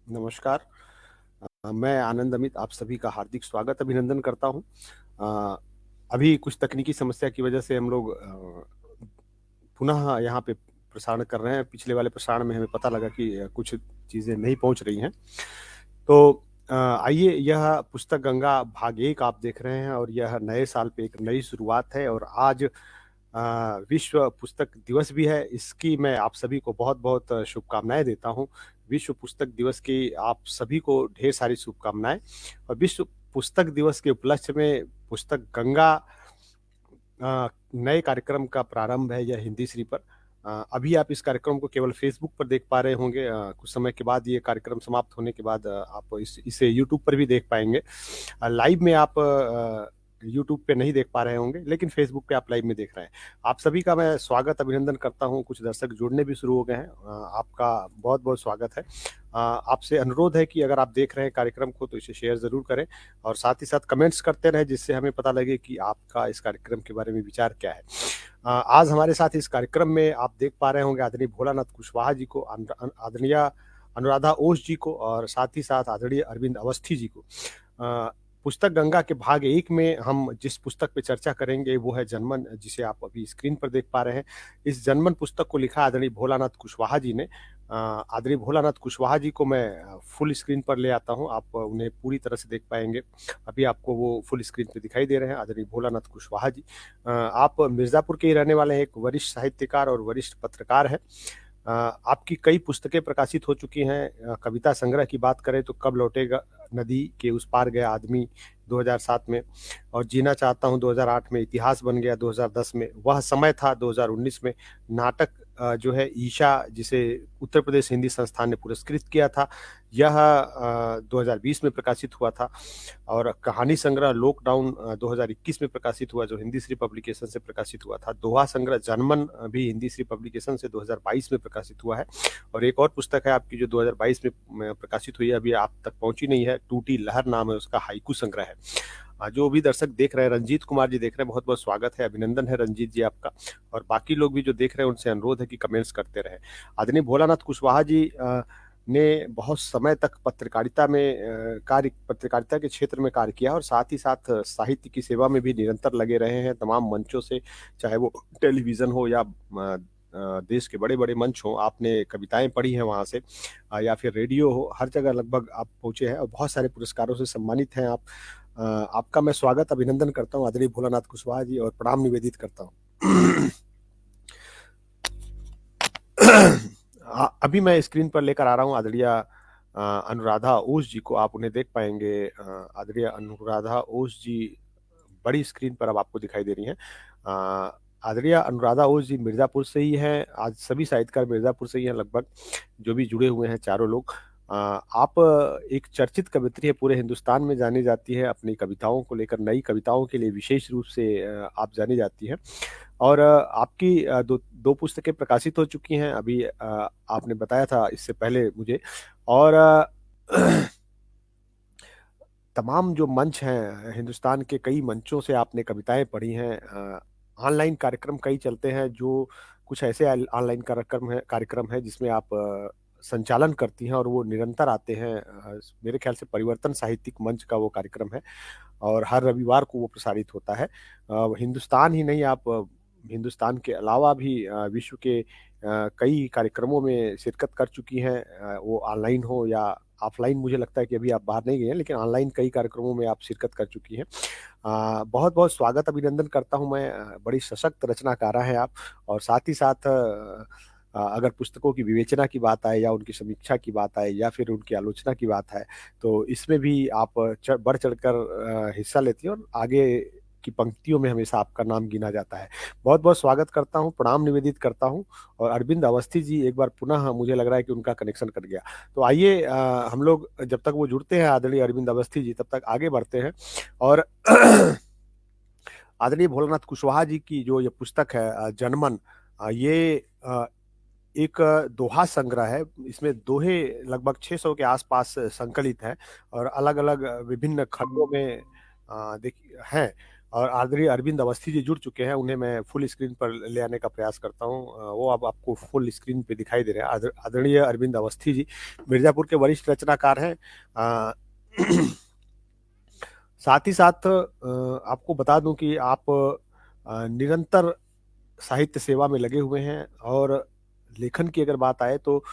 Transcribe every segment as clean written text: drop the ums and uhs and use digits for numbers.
नमस्कार। मैं आनंद अमित आप सभी का हार्दिक स्वागत अभिनंदन करता हूँ। अ, अभी कुछ तकनीकी समस्या की वजह से हम लोग पुनः यहाँ पे प्रसारण कर रहे हैं। पिछले वाले प्रसारण में हमें पता लगा कि कुछ चीज़ें नहीं पहुँच रही हैं। तो आइए यह पुस्तक गंगा भाग 1 आप देख रहे हैं और यह नए साल पे एक नई शुरुआत है और आज विश्व पुस्तक दिवस भी है। इसकी मैं आप सभी को बहुत-बहुत शुभकामनाएँ देता हूँ। विश्व पुस्तक दिवस की आप सभी को ढेर सारी शुभकामनाएँ और विश्व पुस्तक दिवस के उपलक्ष्य में पुस्तक गंगा नए कार्यक्रम का प्रारंभ है यह हिंदी श्री पर। अभी आप इस कार्यक्रम को केवल फ़ेसबुक पर देख पा रहे होंगे। कुछ समय के बाद ये कार्यक्रम समाप्त होने के बाद आप इसे यूट्यूब पर भी देख पाएँगे। लाइव में आप यूट्यूब पे नहीं देख पा रहे होंगे, लेकिन फ़ेसबुक पे आप लाइव में देख रहे हैं। आप सभी का मैं स्वागत अभिनंदन करता हूँ, कुछ दर्शक जुड़ने भी शुरू हो गए हैं। आपका बहुत-बहुत स्वागत है। आपसे अनुरोध है कि अगर आप देख रहे हैं कार्यक्रम को तो इसे शेयर ज़रूर करें और साथ ही साथ कमेंट्स करते रहें जिससे हमें पता लगे कि आपका इस कार्यक्रम के बारे में विचार क्या है। आज हमारे साथ इस कार्यक्रम में आप देख पा रहे होंगे आदरणीय भोलानाथ कुशवाहा जी को, आदरणीय अनुराधा ओस जी को और साथ ही साथ आदरणीय अरविंद अवस्थी जी को। अ, पुस्तक गंगा के भाग 1 में हम जिस पुस्तक पे चर्चा करेंगे वो है जनमन जिसे आप अभी स्क्रीन पर देख पा रहे हैं। इस जनमन पुस्तक को लिखा आदरणीय भोलानाथ कुशवाहा जी ने। आदरणीय भोलानाथ कुशवाहा जी को मैं फुल स्क्रीन पर ले आता हूँ, आप उन्हें पूरी तरह से देख पाएँगे। अभी आपको वो फुल स्क्रीन पे दिखाई दे रहे हैं आदरणीय भोलानाथ कुशवाहा जी। आप मिर्ज़ापुर के ही रहने वाले हैं, एक वरिष्ठ साहित्यकार और वरिष्ठ पत्रकार हैं। आपकी कई पुस्तकें प्रकाशित हो चुकी हैं। कविता संग्रह की बात करें तो कब लौटेगा नदी के उस पार गया आदमी 2007 में और जीना चाहता हूँ 2008 में, इतिहास बन गया 2010 में, वह समय था 2019 में, नाटक जो है ईशा जिसे उत्तर प्रदेश हिंदी संस्थान ने पुरस्कृत किया था, यह 2020 में प्रकाशित हुआ था और कहानी संग्रह लॉकडाउन 2021 में प्रकाशित हुआ जो हिंदी श्री पब्लिकेशन से प्रकाशित हुआ था। दोहा संग्रह जनमन भी हिंदी श्री पब्लिकेशन से 2022 में प्रकाशित हुआ है और एक और पुस्तक है आपकी जो 2022 में प्रकाशित हुई है, अभी आप तक पहुंची नहीं है, टूटी लहर नाम है उसका, हाइकू संग्रह है। जो भी दर्शक देख रहे हैं, रंजीत कुमार जी देख रहे हैं, बहुत-बहुत स्वागत है, अभिनंदन है रंजीत जी आपका और बाकी लोग भी जो देख रहे हैं उनसे अनुरोध है कि कमेंट्स करते रहें। आदरणीय भोलानाथ कुशवाहा जी ने बहुत समय तक पत्रकारिता में पत्रकारिता के क्षेत्र में कार्य किया और साथ ही साथ साहित्य की सेवा में भी निरंतर लगे रहे हैं तमाम मंचों से, चाहे वो टेलीविज़न हो या देश के बड़े-बड़े मंच हों, आपने कविताएँ पढ़ी हैं वहाँ से या फिर रेडियो हो, हर जगह लगभग आप पहुँचे हैं और बहुत सारे पुरस्कारों से सम्मानित हैं आप। आपका मैं स्वागत अभिनंदन करता हूँ आदरणीय भोलानाथ कुशवाहा जी और प्रणाम निवेदित करता हूँ। अभी मैं स्क्रीन पर लेकर आ रहा हूँ आदरणीय अनुराधा ओस जी को, आप उन्हें देख पाएँगे। आदरणीय अनुराधा ओस जी बड़ी स्क्रीन पर अब आपको दिखाई दे रही हैं। आदरणीय अनुराधा ओस जी मिर्ज़ापुर से ही हैं, आज सभी साहित्यकार मिर्ज़ापुर से ही हैं लगभग, जो भी जुड़े हुए हैं चारों लोग। आप एक चर्चित कवयित्री हैं, पूरे हिंदुस्तान में जानी जाती हैं अपनी कविताओं को लेकर, नई कविताओं के लिए विशेष रूप से आप जानी जाती हैं। और आपकी 2 पुस्तकें प्रकाशित हो चुकी हैं अभी आपने बताया था इससे पहले मुझे और तमाम जो मंच हैं, हिंदुस्तान के कई मंचों से आपने कविताएँ पढ़ी हैं। ऑनलाइन कार्यक्रम कई चलते हैं जो कुछ ऐसे ऑनलाइन कार्यक्रम है जिसमें आप संचालन करती हैं और वो निरंतर आते हैं। मेरे ख्याल से परिवर्तन साहित्यिक मंच का वो कार्यक्रम है और हर रविवार को वो प्रसारित होता है। हिंदुस्तान ही नहीं आप हिंदुस्तान के अलावा भी विश्व के कई कार्यक्रमों में शिरकत कर चुकी हैं, वो ऑनलाइन हो या ऑफ़लाइन, मुझे लगता है कि अभी आप बाहर नहीं गए हैं, लेकिन ऑनलाइन कई कार्यक्रमों में आप शिरकत कर चुकी हैं। बहुत-बहुत स्वागत अभिनंदन करता हूँ मैं, बड़ी सशक्त रचनाकारा हैं आप और साथ ही साथ अगर पुस्तकों की विवेचना की बात आए या उनकी समीक्षा की बात आए या फिर उनकी आलोचना की बात आए, तो इसमें भी आप बढ़-चढ़कर हिस्सा लेती हैं और आगे की पंक्तियों में हमेशा आपका नाम गिना जाता है। बहुत-बहुत स्वागत करता हूँ, प्रणाम निवेदित करता हूँ और अरविंद अवस्थी जी एक बार पुनः मुझे लग रहा है कि उनका कनेक्शन कट गया। तो आइए हम लोग जब तक वो जुड़ते हैं आदरणीय अरविंद अवस्थी जी, तब तक आगे बढ़ते हैं और आदरणीय भोलानाथ कुशवाहा जी की जो ये पुस्तक है जनमन, ये एक दोहा संग्रह है। इसमें दोहे लगभग 600 के आस-पास संकलित हैं और अलग-अलग विभिन्न खंडों में देखिए हैं और आदरणीय अरविंद अवस्थी जी जुड़ चुके हैं, उन्हें मैं फुल स्क्रीन पर ले आने का प्रयास करता हूं। वो अब आपको फुल स्क्रीन पे दिखाई दे रहे हैं। आदरणीय अरविंद अवस्थी जी मिर्जापुर के वरिष्ठ रचनाकार हैं। साथ ही साथ आपको बता दूं कि आप निरंतर साहित्य सेवा में लगे हुए हैं, और लेखन की अगर बात आए तो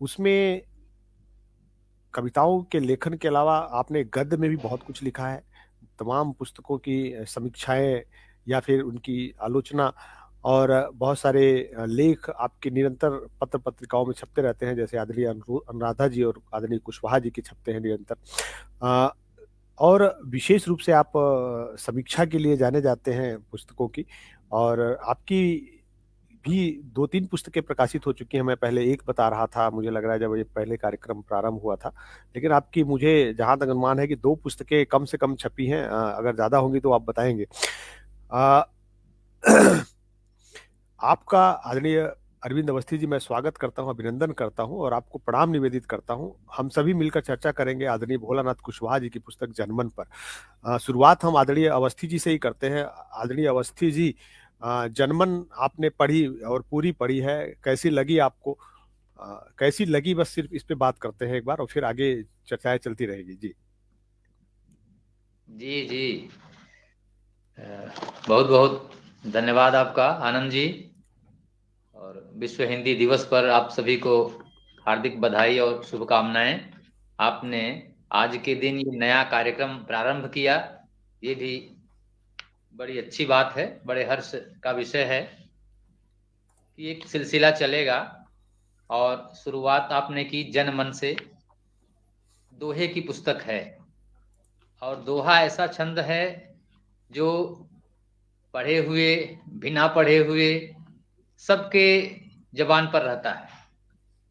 उसमें कविताओं के लेखन के अलावा आपने गद्य में भी बहुत कुछ लिखा है। तमाम पुस्तकों की समीक्षाएं या फिर उनकी आलोचना, और बहुत सारे लेख आपके निरंतर पत्र पत्रिकाओं में छपते रहते हैं, जैसे आदरणीय अनुराधा जी और आदरणीय कुशवाहा जी के छपते हैं निरंतर। अ, और विशेष रूप से आप समीक्षा के लिए जाने जाते हैं पुस्तकों की, और आपकी भी 2-3 पुस्तकें प्रकाशित हो चुकी हैं। मैं पहले एक बता रहा था, मुझे लग रहा है जब ये पहले कार्यक्रम प्रारंभ हुआ था, लेकिन आपकी मुझे जहां तक अनुमान है कि 2 पुस्तकें कम से कम छपी हैं। अगर ज्यादा होंगी तो आप बताएंगे। अ, आपका आदरणीय अरविंद अवस्थी जी मैं स्वागत करता हूं, अभिनंदन करता हूं और आपको प्रणाम निवेदित करता हूं। हम सभी मिलकर चर्चा करेंगे आदरणीय भोलानाथ कुशवाहा जी की पुस्तक जनमन पर। शुरुआत हम आदरणीय अवस्थी जी से ही करते हैं। आदरणीय अवस्थी जी, जनमन आपने पढ़ी और पूरी पढ़ी है, कैसी लगी आपको? कैसी लगी, बस सिर्फ इस पे बात करते हैं एक बार, और फिर आगे चर्चाएं चलती रहेगी। जी जी जी, बहुत बहुत धन्यवाद आपका आनंद जी। और विश्व हिंदी दिवस पर आप सभी को हार्दिक बधाई और शुभकामनाएं। आपने आज के दिन ये नया कार्यक्रम प्रारंभ किया, ये भी बड़ी अच्छी बात है, बड़े हर्ष का विषय है कि एक सिलसिला चलेगा। और शुरुआत आपने की जनमन से। दोहे की पुस्तक है, और दोहा ऐसा छंद है जो पढ़े हुए बिना पढ़े हुए सबके जबान पर रहता है।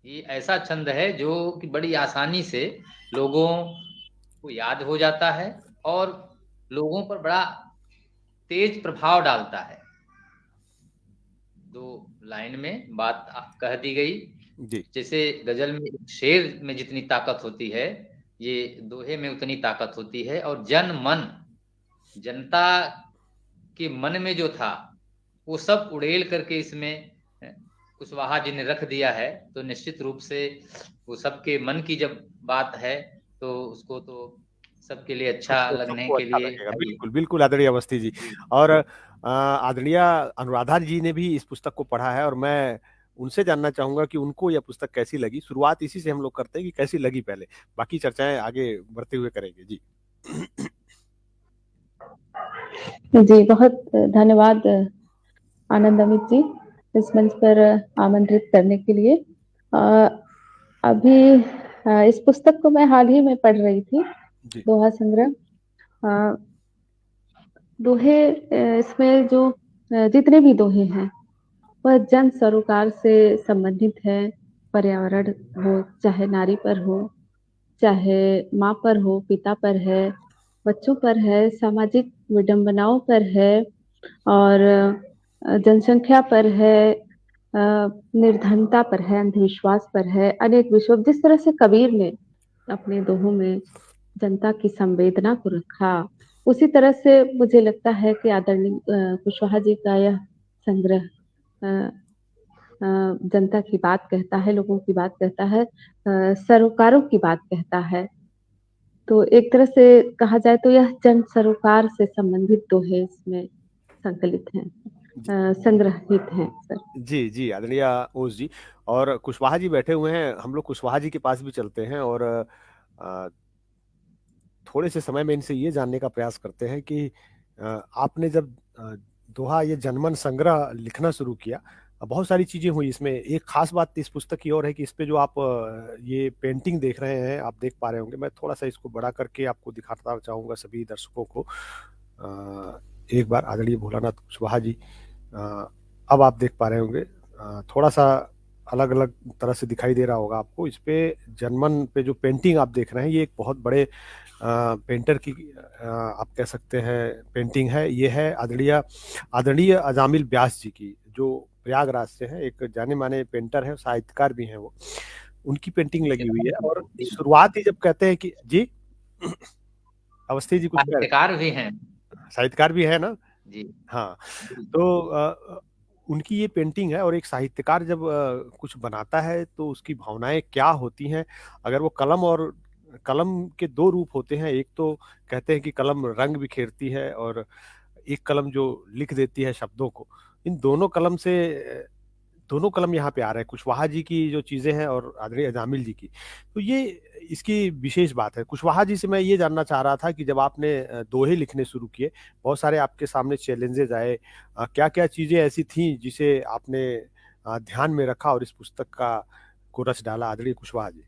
ये ऐसा छंद है जो कि बड़ी आसानी से लोगों को याद हो जाता है और लोगों पर बड़ा तेज प्रभाव डालता है। 2 लाइन में बात कह दी गई। जी जैसे गजल में शेर में जितनी ताकत होती है, ये दोहे में उतनी ताकत होती है। और जन मन, जनता के मन में जो था वो सब उड़ेल करके इसमें कुशवाहा जी ने रख दिया है। तो निश्चित रूप से वो सबके मन की जब बात है तो उसको तो सबके लिए अच्छा सबको लगने सबको के अच्छा लिए लगेगा, है ही। बिल्कुल बिल्कुल आदरणीय अवस्थी जी। और आदरणीय अनुराधा जी ने भी इस पुस्तक को पढ़ा है, और मैं उनसे जानना चाहूंगा कि उनको यह पुस्तक कैसी लगी। शुरुआत इसी से हम लोग करते हैं कि कैसी लगी पहले, बाकी चर्चाएं आगे बढ़ते हुए करेंगे। जी जी, बहुत धन्यवाद आनंद अमित जी, इस मंच पर आमंत्रित करने के लिए। अभी इस पुस्तक को मैं हाल ही में पढ़ रही थी, दोहा संग्रह। दोहे, इसमें जो जितने भी दोहे हैं वह जन सरोकार से संबंधित है। पर्यावरण हो, चाहे नारी पर हो, चाहे माँ पर हो, पिता पर है, बच्चों पर है, सामाजिक विडंबनाओं पर है, और जनसंख्या पर है, निर्धनता पर है, अंधविश्वास पर है, अनेक विषयों। जिस तरह से कबीर ने अपने दोहों में जनता की संवेदना को रखा, उसी तरह से मुझे लगता है कि आदरणीय कुशवाहा जी का यह संग्रह जनता की बात कहता है, लोगों की बात कहता है, सरोकारों की बात कहता है। तो एक तरह से कहा जाए तो यह जन सरोकार से संबंधित दोहे इसमें संकलित हैं, संग्रहित हैं सर। जी जी आदरणीय ओस जी, और कुशवाहा जी बैठे हुए हैं। हम लोग कुशवाहा जी के पास भी चलते हैं, और थोड़े से समय में इनसे ये जानने का प्रयास करते हैं कि आपने जब दोहा ये जनमन संग्रह लिखना शुरू किया, बहुत सारी चीजें हुई इसमें। एक खास बात इस पुस्तक की और है कि इस पे जो आप ये पेंटिंग देख रहे हैं, आप देख पा रहे होंगे, मैं थोड़ा सा इसको बड़ा करके आपको दिखाता चाहूंगा सभी दर्शकों को। एक बार आदरणीय भोलानाथ कुशवाहा जी, अब आप देख पा रहे होंगे, थोड़ा सा अलग अलग तरह से दिखाई दे रहा होगा आपको। इस पे जनमन पे जो पेंटिंग आप देख रहे हैं, ये एक बहुत बड़े पेंटर की आप कह सकते हैं पेंटिंग है। ये है आदरणीय आदरणीय अजामिल व्यास जी की, जो प्रयागराज से है, एक जाने माने पेंटर है, साहित्यकार भी हैं वो। उनकी पेंटिंग लगी हुई है। और शुरुआत ही जब कहते हैं कि जी अवस्थी जी कुछ कह रहे साहित्यकार भी हैं। साहित्यकार भी है ना? जी हाँ, तो उनकी ये पेंटिंग है, और एक साहित्यकार जब कुछ बनाता है तो उसकी भावनाएं क्या होती हैं। अगर वो कलम के दो रूप होते हैं, एक तो कहते हैं कि कलम रंग बिखेरती है, और एक कलम जो लिख देती है शब्दों को। इन दोनों कलम यहाँ पे आ रहे हैं, कुशवाहा जी की जो चीजें हैं और आदरणीय अजामिल जी की। तो ये इसकी विशेष बात है। कुशवाहा जी से मैं ये जानना चाह रहा था कि जब आपने दोहे लिखने शुरू किए, बहुत सारे आपके सामने चैलेंजेस आए, क्या क्या चीजें ऐसी थी जिसे आपने ध्यान में रखा और इस पुस्तक का को रच डाला, आदरणीय कुशवाहा जी?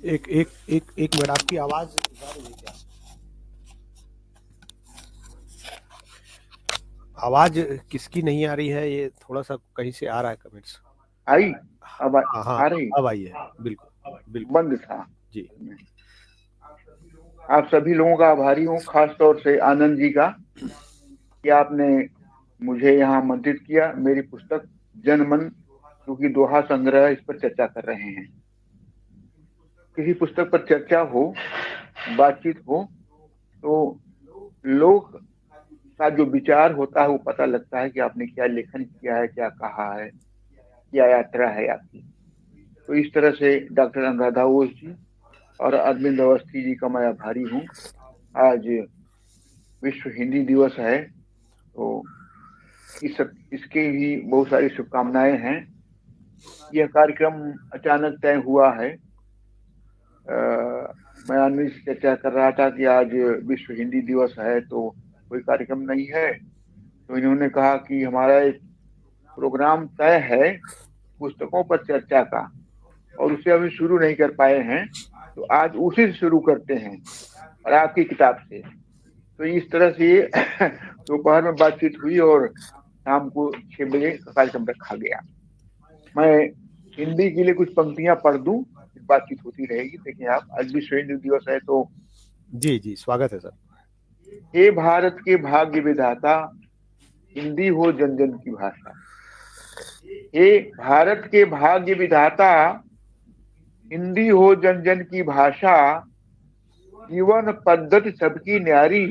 एक एक एक एक मिनट, आपकी आवाज जा रही है क्या? आवाज किसकी नहीं आ रही है? ये थोड़ा सा कहीं से आ रहा है कमेंट्स। आई अब हाँ हाँ, आ रही? अब आई है, बिल्कुल बिल्कुल बंद था जी। आप सभी लोगों का आभारी हूँ, खास तौर से आनंद जी का, कि आपने मुझे यहाँ आमंत्रित किया। मेरी पुस्तक जनमन, क्योंकि दोहा संग्रह, इस पर चर्चा कर रहे हैं। किसी पुस्तक पर चर्चा हो, बातचीत हो, तो लोग का जो विचार होता है वो पता लगता है कि आपने क्या लेखन किया है, क्या कहा है, क्या यात्रा है आपकी। तो इस तरह से डॉक्टर अनुराधा बोस जी और अरविंद अवस्थी जी का मैं आभारी हूँ। आज विश्व हिंदी दिवस है, तो इसके भी बहुत सारी शुभकामनाएं हैं। यह कार्यक्रम अचानक तय हुआ है। मैं अनिल से चर्चा कर रहा था कि आज विश्व हिंदी दिवस है तो कोई कार्यक्रम नहीं है, तो इन्होंने कहा कि हमारा एक प्रोग्राम तय है पुस्तकों पर चर्चा का, और उसे अभी शुरू नहीं कर पाए हैं, तो आज उसी से शुरू करते हैं, और आपकी किताब से। तो इस तरह से दोपहर में बातचीत हुई और शाम को 6 बजे का कार्यक्रम रखा गया। मैं हिंदी के लिए कुछ पंक्तियां पढ़ दूं, बातचीत होती रहेगी। देखिए आप, आज विश्व हिंदी दिवस है तो जी जी, स्वागत है सर। हे भारत के भाग्य विधाता, हिंदी हो जन जन की भाषा। हे भारत के भाग्य विधाता, हिंदी हो जन जन की भाषा। जीवन पद्धति सबकी न्यारी,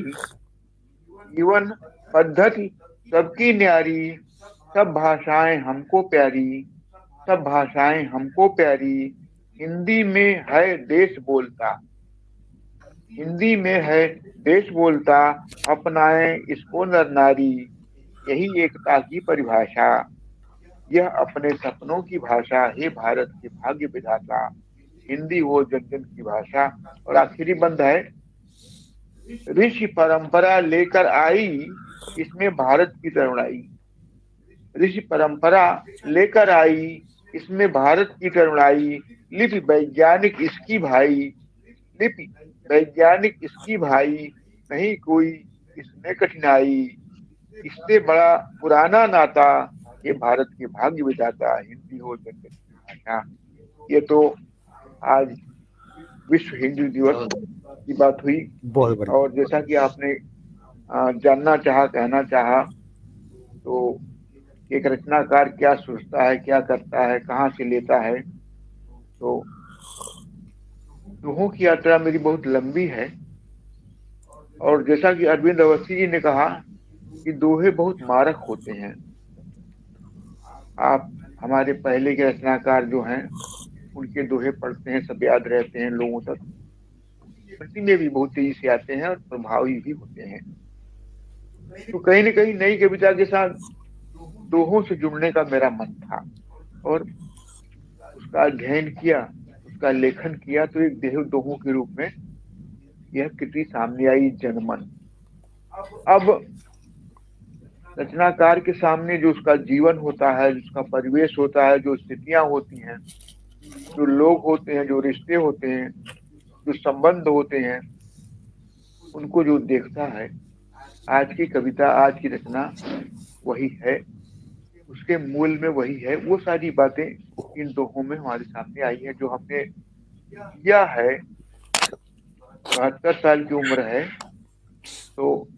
जीवन पद्धति सबकी न्यारी। सब भाषाएं हमको प्यारी, सब भाषाएं हमको प्यारी। हिंदी में है देश बोलता, हिंदी में है देश बोलता। अपनाएं इसको नर नारी, यही एकता की परिभाषा। यह अपने सपनों की भाषा, हे भारत के भाग्य विधाता, हिंदी हो जन जन की भाषा। और आखिरी बंद है, ऋषि परंपरा लेकर आई, इसमें भारत की तरुणाई। ऋषि परंपरा लेकर आई, इसमें भारत की तरुणाई। लिपि वैज्ञानिक इसकी भाई, लिपि वैज्ञानिक इसकी भाई। नहीं कोई इसमें कठिनाई, इससे बड़ा पुराना नाता। ये भारत के भाग्य विधाता, हिंदी हो जन जन की भाषा। ये तो आज विश्व हिंदी दिवस की बात हुई। बहुत बढ़िया। और जैसा कि आपने जानना चाहा, कहना चाहा, तो एक रचनाकार क्या सोचता है, क्या करता है, कहाँ से लेता है। तो दोहों की यात्रा मेरी बहुत लंबी है, और जैसा कि अरविंद अवस्थी जी ने कहा कि दोहे बहुत मारक होते हैं। आप हमारे पहले के रचनाकार जो हैं, उनके दोहे पढ़ते हैं, सब याद रहते हैं लोगों तक, स्मृति में भी बहुत तेजी से आते हैं और प्रभावी भी होते हैं। तो कहीं न कहीं नई कविता के साथ दोहों से जुड़ने का मेरा मन था, और उसका अध्ययन किया, उसका लेखन किया, तो एक देह दोहों के रूप में यह कृति सामने आई, जनमन। अब रचनाकार के सामने जो उसका जीवन होता है, जो उसका परिवेश होता है, जो स्थितियां होती हैं, जो लोग होते हैं, जो रिश्ते होते हैं, जो संबंध होते हैं उनको जो देखता है, आज की कविता, आज की रचना वही है, उसके मूल में वही है। वो सारी बातें इन दोहों में हमारे सामने आई है। जो हमने किया है, 72 साल की उम्र है, तो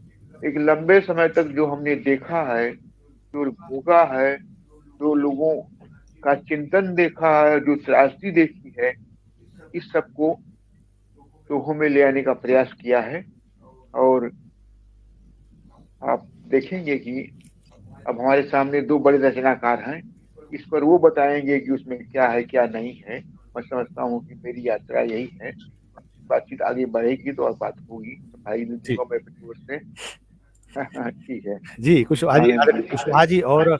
एक लंबे समय तक जो हमने देखा है, जो भोगा है, जो लोगों का चिंतन देखा है, जो त्रासदी देखी है, इस सबको दोहों में ले आने का प्रयास किया है। और आप देखेंगे कि अब हमारे सामने दो बड़े रचनाकार हैं, इस पर वो बताएंगे कि उसमें क्या है क्या नहीं है। मैं समझता हूँ कि मेरी यात्रा यही है, बातचीत आगे बढ़ेगी तो और बात होगी। भाई ने जी दूंगा मैं अपनी ओर से। ठीक है, जी, कुशवाहा जी, आनंद जी। कुशवाहा जी और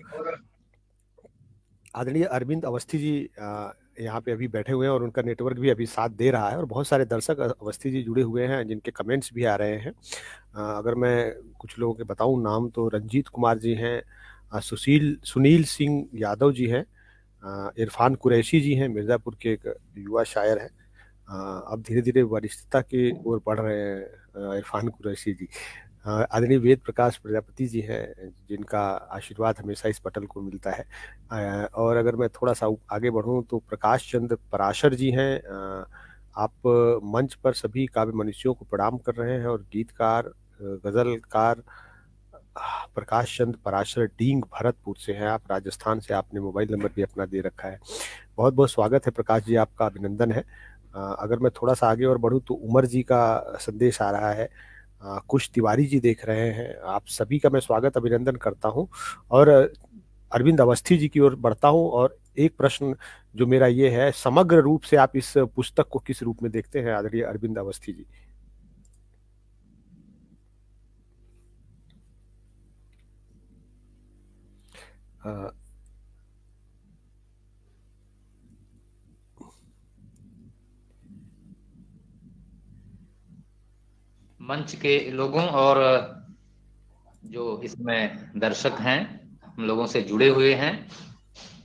आदरणीय अरविंद अवस्थी जी यहाँ पे अभी बैठे हुए हैं और उनका नेटवर्क भी अभी साथ दे रहा है और बहुत सारे दर्शक अवस्थी जी जुड़े हुए हैं जिनके कमेंट्स भी आ रहे हैं। अगर मैं कुछ लोगों के बताऊं नाम तो रंजीत कुमार जी हैं, सुनील सिंह यादव जी हैं, इरफान कुरैशी जी हैं, मिर्ज़ापुर के एक युवा शायर हैं। अब धीरे धीरे वरिष्ठता की ओर बढ़ रहे हैं इरफान कुरैशी जी। आदरणीय वेद प्रकाश प्रजापति जी हैं जिनका आशीर्वाद हमेशा इस पटल को मिलता है। और अगर मैं थोड़ा सा आगे बढ़ूं तो प्रकाश चंद्र पराशर जी हैं। आप मंच पर सभी काव्य मनुष्यों को प्रणाम कर रहे हैं और गीतकार गजलकार प्रकाश चंद्र पराशर डींग भरतपुर से हैं आप, राजस्थान से। आपने मोबाइल नंबर भी अपना दे रखा है। बहुत बहुत स्वागत है प्रकाश जी, आपका अभिनंदन है। अगर मैं थोड़ा सा आगे और बढ़ूं तो उमर जी का संदेश आ रहा है। कुश तिवारी जी देख रहे हैं। आप सभी का मैं स्वागत अभिनंदन करता हूं और अरविंद अवस्थी जी की ओर बढ़ता हूं। और एक प्रश्न जो मेरा ये है, समग्र रूप से आप इस पुस्तक को किस रूप में देखते हैं आदरणीय अरविंद अवस्थी जी? मंच के लोगों और जो इसमें दर्शक हैं, हम लोगों से जुड़े हुए हैं,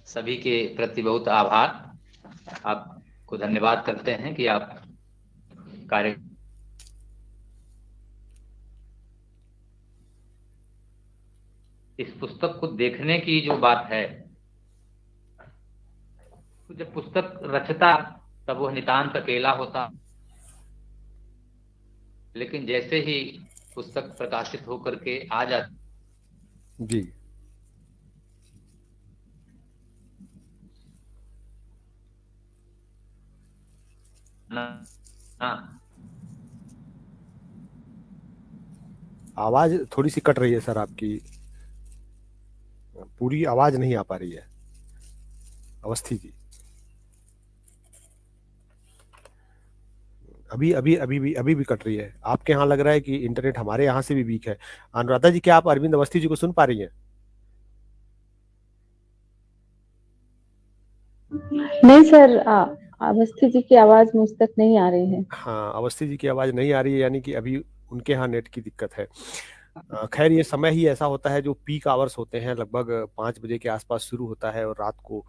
सभी के प्रति बहुत आभार। आपको धन्यवाद करते हैं कि आप कार्य इस पुस्तक को देखने की जो बात है, तो जब पुस्तक रचता तब वह नितांत अकेला होता, लेकिन जैसे ही पुस्तक प्रकाशित होकर के आ जाती जी आवाज थोड़ी सी कट रही है सर, आपकी पूरी आवाज नहीं आ पा रही है अवस्थी जी। अभी भी कट रही है। आपके यहाँ लग रहा है कि इंटरनेट हमारे यहाँ से भी वीक है। अनुराधा जी, क्या आप अरविंद अवस्थी जी को सुन पा रही हैं? नहीं सर, अवस्थी जी की आवाज मुझ तक नहीं आ रही है। हाँ, अवस्थी जी की आवाज नहीं आ रही है, यानी कि अभी उनके यहाँ नेट की दिक्कत है। खैर, ये समय ही ऐसा होता है जो पीक आवर्स होते हैं, लगभग 5 बजे के आसपास शुरू होता है और रात को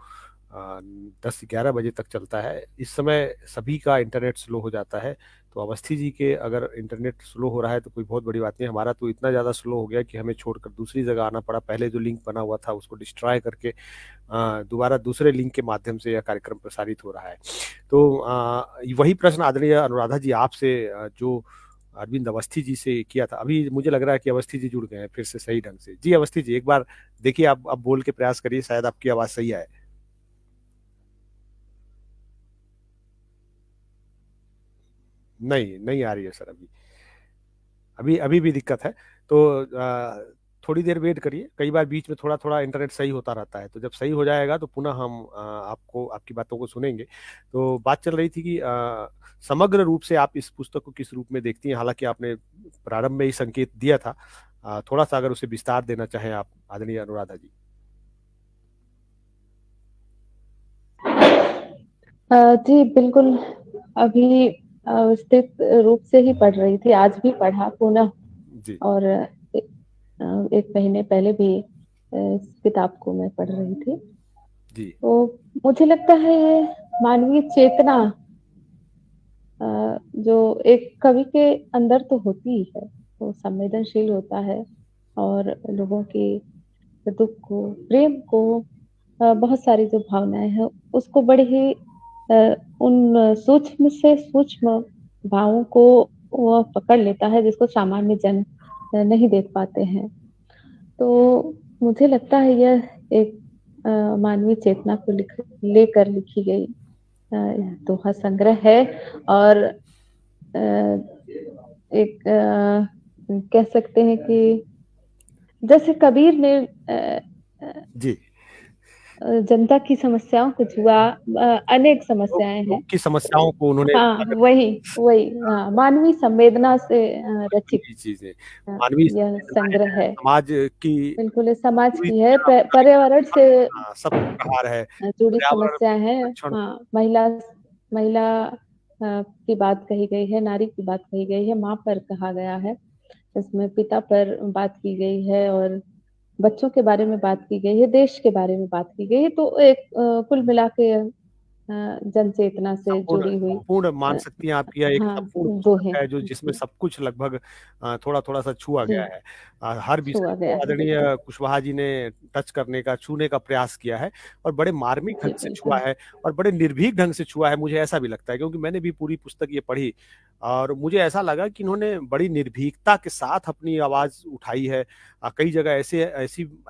10-11 बजे तक चलता है। इस समय सभी का इंटरनेट स्लो हो जाता है। तो अवस्थी जी के अगर इंटरनेट स्लो हो रहा है तो कोई बहुत बड़ी बात नहीं। हमारा तो इतना ज़्यादा स्लो हो गया कि हमें छोड़कर दूसरी जगह आना पड़ा। पहले जो लिंक बना हुआ था उसको डिस्ट्रॉय करके दोबारा दूसरे लिंक के माध्यम से यह कार्यक्रम प्रसारित हो रहा है। तो वही प्रश्न आदरणीय अनुराधा जी आपसे जो अरविंद अवस्थी जी से किया था, अभी मुझे लग रहा है कि अवस्थी जी जुड़ गए हैं फिर से सही ढंग से। जी अवस्थी जी, एक बार देखिए, आप अब बोल के प्रयास करिए, शायद आपकी आवाज सही आए। नहीं आ रही है सर, अभी अभी भी दिक्कत है। तो थोड़ी देर वेट करिए। कई बार बीच में थोड़ा थोड़ा इंटरनेट सही होता रहता है, तो जब सही हो जाएगा तो पुनः हम आपको आपकी बातों को सुनेंगे। तो बात चल रही थी कि समग्र रूप से आप इस पुस्तक को किस रूप में देखती हैं? हालांकि आपने प्रारंभ में ही संकेत दिया था, थोड़ा सा अगर उसे विस्तार देना चाहें आप आदरणीय अनुराधा जी। जी बिल्कुल, अभी व्यवस्थित रूप से ही पढ़ रही थी, आज भी पढ़ा पुनः। जी और एक महीने पहले भी इस किताब को मैं पढ़ रही थी। जी तो मुझे लगता है ये मानवीय चेतना जो एक कवि के अंदर तो होती ही है, वो संवेदनशील होता है और लोगों के दुःख को, प्रेम को, बहुत सारी जो भावनाएँ हैं, उसको बड़े ही उन सूक्ष्म से सूक्ष्म भावों को वह पकड़ लेता है, जिसको सामान्य जन नहीं देख पाते हैं। तो मुझे लगता है यह एक मानवीय चेतना को लेकर लिखी गई दोहा संग्रह है और एक कह सकते हैं कि जैसे कबीर ने जी। जनता की समस्याओं को छुआ, अनेक समस्याएँ हैं। लोग की समस्याओं को उन्होंने हाँ, वही हाँ, मानवीय संवेदना से रचित की चीज़ें, मानवीय यह संवेदनाएँ संग्रह हैं, है। समाज की बिल्कुल, ये समाज की है, कुरीतियाँ, पर्यावरण से हाँ, सब प्रहार है, जुड़ी पर्यावरण समस्या है। संरक्षण। हाँ, महिला की बात कही गई है, नारी की बात कही गई है, माँ पर कहा गया है। इसमें पिता पर बात की गई है और बच्चों के बारे में बात की गई है, देश के बारे में बात की गई है। तो एक कुल मिला के जन चेतना से संपूर्ण जुड़ी हुई संपूर्ण मान सकती हैं आप कि यह एक हाँ, संपूर्ण पुस्तक दोहे है जो जिसमें सब कुछ लगभग थोड़ा-थोड़ा सा छुआ जी, गया है। हर विषय छुआ को गया है, आदरणीय बिल्कुल। कुशवाहा जी ने टच करने का, छूने का प्रयास किया है और बड़े मार्मिक जी, ढंग से छुआ बिल्कुल। है और बड़े निर्भीक ढंग से छुआ है, मुझे ऐसा भी लगता है क्योंकि मैंने भी पूरी पुस्तक ये पढ़ी और मुझे ऐसा लगा कि इन्होंने बड़ी निर्भीकता के साथ अपनी आवाज़ उठाई है। कई जगह ऐसी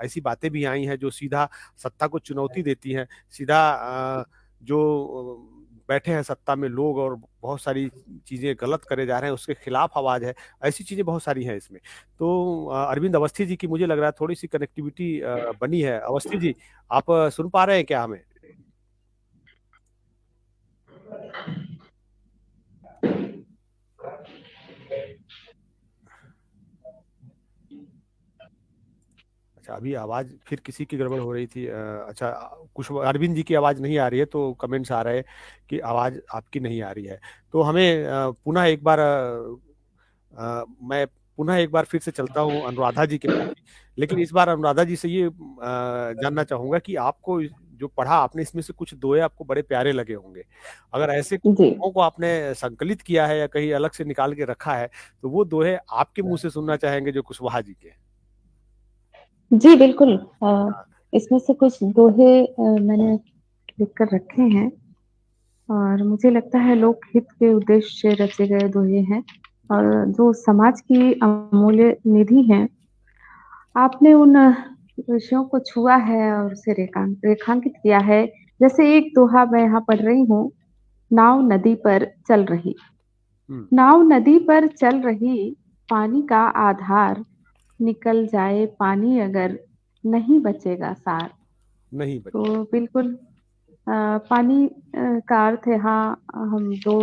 ऐसी बातें भी आई हैं जो सीधा सत्ता को चुनौती देती हैं, सीधा जो बैठे हैं सत्ता में लोग और बहुत सारी चीज़ें गलत करे जा रहे हैं, उसके खिलाफ आवाज़ है। ऐसी चीज़ें बहुत सारी हैं इसमें। तो अरविंद अवस्थी जी की मुझे लग रहा है थोड़ी-सी कनेक्टिविटी बनी है। अवस्थी जी, आप सुन पा रहे हैं क्या हमें? अच्छा, अभी आवाज़ फिर किसी की गड़बड़ हो रही थी। अच्छा, कुछ अरविंद जी की आवाज़ नहीं आ रही है तो कमेंट्स आ रहे हैं कि आवाज़ आपकी नहीं आ रही है। तो हमें पुनः एक बार मैं पुनः एक बार फिर से चलता हूँ अनुराधा जी के प्रति। लेकिन इस बार अनुराधा जी से ये जानना चाहूँगा कि आपको जो पढ़ा आपने इसमें से कुछ दोहे आपको बड़े प्यारे लगे होंगे। अगर ऐसे कुछ जी। दोहों को आपने संकलित किया है या कहीं अलग से निकाल के रखा है, तो वो दोहे आपके मुँह से सुनना चाहेंगे जो कुशवाहा जी के हैं। जी, बिल्कुल। इसमें से कुछ दोहे मैंने लिख कर रखे हैं और मुझे लगता है लोकहित के उद्देश्य से रचे गए दोहे हैं और जो समाज की अमूल्य निधि हैं। आपने उन विषयों को छुआ है और उसे रेखांकित किया है। जैसे एक दोहा मैं यहाँ पढ़ रही हूँ, नाव नदी पर चल रही। हुँ, नाव नदी पर चल रही, पानी का आधार, निकल जाए पानी अगर, नहीं बचेगा सार। नहीं बच तो बिल्कुल पानी का अर्थ यहाँ हम 2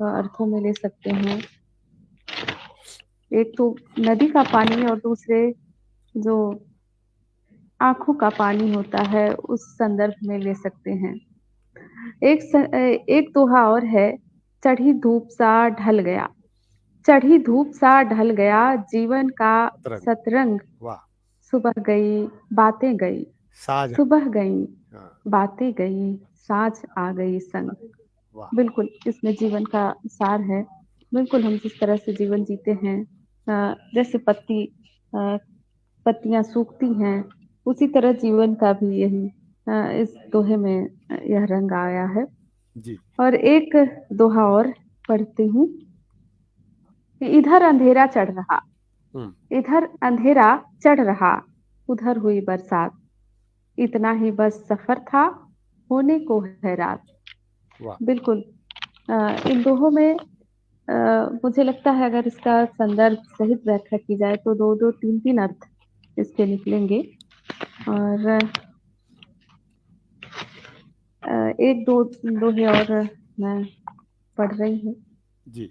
अर्थों में ले सकते हैं। एक तो नदी का पानी और दूसरे जो आँखों का पानी होता है, उस संदर्भ में ले सकते हैं। एक दोहा और है, चढ़ी धूप सा ढल गया। चढ़ी धूप सा ढल गया, जीवन का सतरंग, सतरंग, वाह! सुबह गई, बातें गई। साझ, सुबह गई, हाँ, बातें गई, साँझ आ गई संग। वाह! बिल्कुल, इसमें जीवन का सार है। बिल्कुल, हम जिस तरह से जीवन जीते हैं जैसे अ, पत्तियाँ सूखती हैं, उसी तरह जीवन का भी यही इस दोहे में यह रंग आया है। जी, और एक दोहा और पढ़ती हूँ कि इधर अंधेरा चढ़ रहा, हुँ, इधर अंधेरा चढ़ रहा, उधर हुई बरसात। इतना ही बस सफ़र था, होने को है रात। वाह! बिल्कुल इन दोहों में मुझे लगता है अगर इसका संदर्भ सहित व्याख्या की जाए तो 2-2 3-3 अर्थ इसके निकलेंगे और 1-2 दोहे और मैं पढ़ रही हूँ। जी,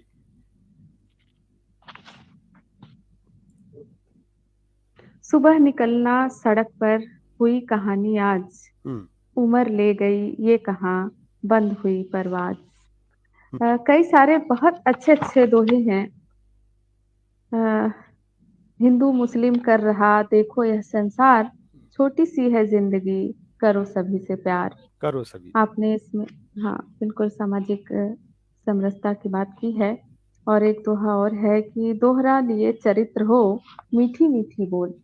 सुबह निकलना सड़क पर हुई कहानी आज, हुँ, उम्र ले गई ये कहाँ, बंद हुई परवाज़। हुँ, कई सारे बहुत अच्छे-अच्छे दोहे हैं। अ, हिंदू मुस्लिम कर रहा देखो यह संसार, छोटी सी है ज़िंदगी, करो सभी से प्यार। करो सभी। आपने इसमें हाँ, बिल्कुल सामाजिक समरसता की बात की है। और एक दोहा और है कि दोहरा लिए चरित्र हो, मीठी मीठी बोल,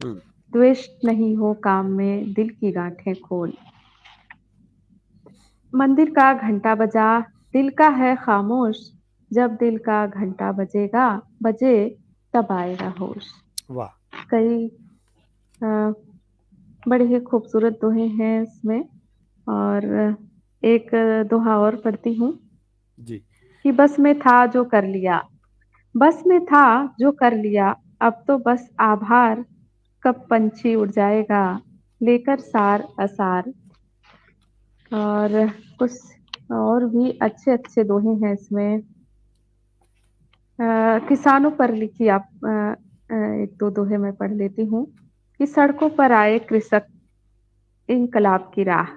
हम्म, द्वेष नहीं हो काम में, दिल की गांठें खोल। मंदिर का घंटा बजा, दिल का है खामोश, जब दिल का घंटा बजेगा, बजे तब आएगा होश। वाह। कई अ, बड़े ही खूबसूरत दोहे हैं इसमें। और एक दोहा और पढ़ती हूँ जी। कि बस में था जो कर लिया, बस में था जो कर लिया, अब तो बस आभार, कब पंछी उड़ जाएगा लेकर सार असार। और कुछ और भी अच्छे अच्छे दोहे हैं इसमें। किसानों पर लिखी आप एक दो दोहे मैं पढ़ लेती हूँ कि सड़कों पर आए कृषक, इनकलाब की राह,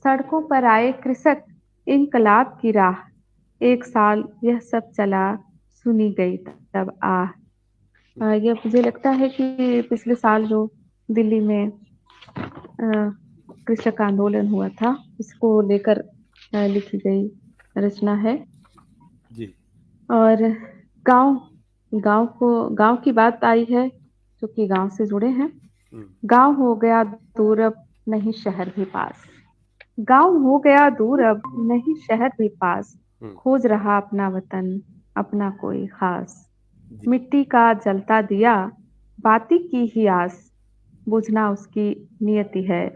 सड़कों पर आए कृषक, इनकलाब की राह, एक साल यह सब चला, सुनी गई तब आह। ये मुझे लगता है कि पिछले साल जो दिल्ली में कृषक आंदोलन हुआ था, इसको लेकर लिखी गई रचना है। जी। और गांव गांव की बात आई है, जो कि गांव से जुड़े हैं। हम्म, गांव हो गया दूर अब, नहीं शहर भी पास, गांव हो गया दूर अब, नहीं शहर भी पास, हम्म, खोज रहा अपना वतन, अपना कोई खास। जी। मिट्टी का जलता दिया, बाती की ही आस, बुझना उसकी नियति है,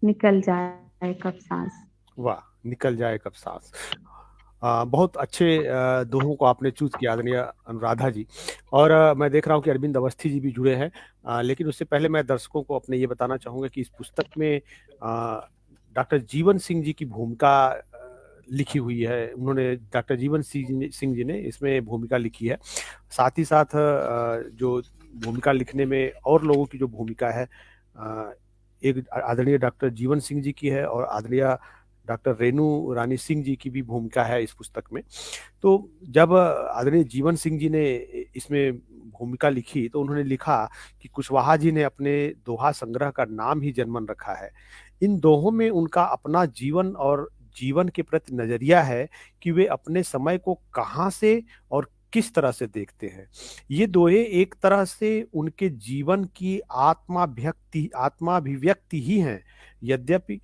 निकल जाए कब सांस। वाह, निकल जाए कब सांस। बहुत अच्छे दोहों को आपने चूज किया आदरणीय अनुराधा जी। और मैं देख रहा हूँ कि अरविंद अवस्थी जी भी जुड़े हैं। लेकिन उससे पहले मैं दर्शकों को अपने ये बताना चाहूंगा कि इस पुस्तक में डॉक्टर जीवन सिंह जी की भूमिका लिखी हुई है। उन्होंने डॉक्टर जीवन सिंह जी ने इसमें भूमिका लिखी है। साथ ही साथ जो भूमिका लिखने में और लोगों की जो भूमिका है, एक आदरणीय डॉक्टर जीवन सिंह जी की है और आदरणीय डॉक्टर रेणु रानी सिंह जी की भी भूमिका है इस पुस्तक में। तो जब आदरणीय जीवन सिंह जी ने इसमें भूमिका लिखी तो उन्होंने लिखा कि कुशवाहा जी ने अपने दोहा संग्रह का नाम ही जनमन रखा है। इन दोहों में उनका अपना जीवन और जीवन के प्रति नजरिया है कि वे अपने समय को कहाँ से और किस तरह से देखते हैं। ये दोहे एक तरह से उनके जीवन की आत्माभिव्यक्ति ही हैं। यद्यपि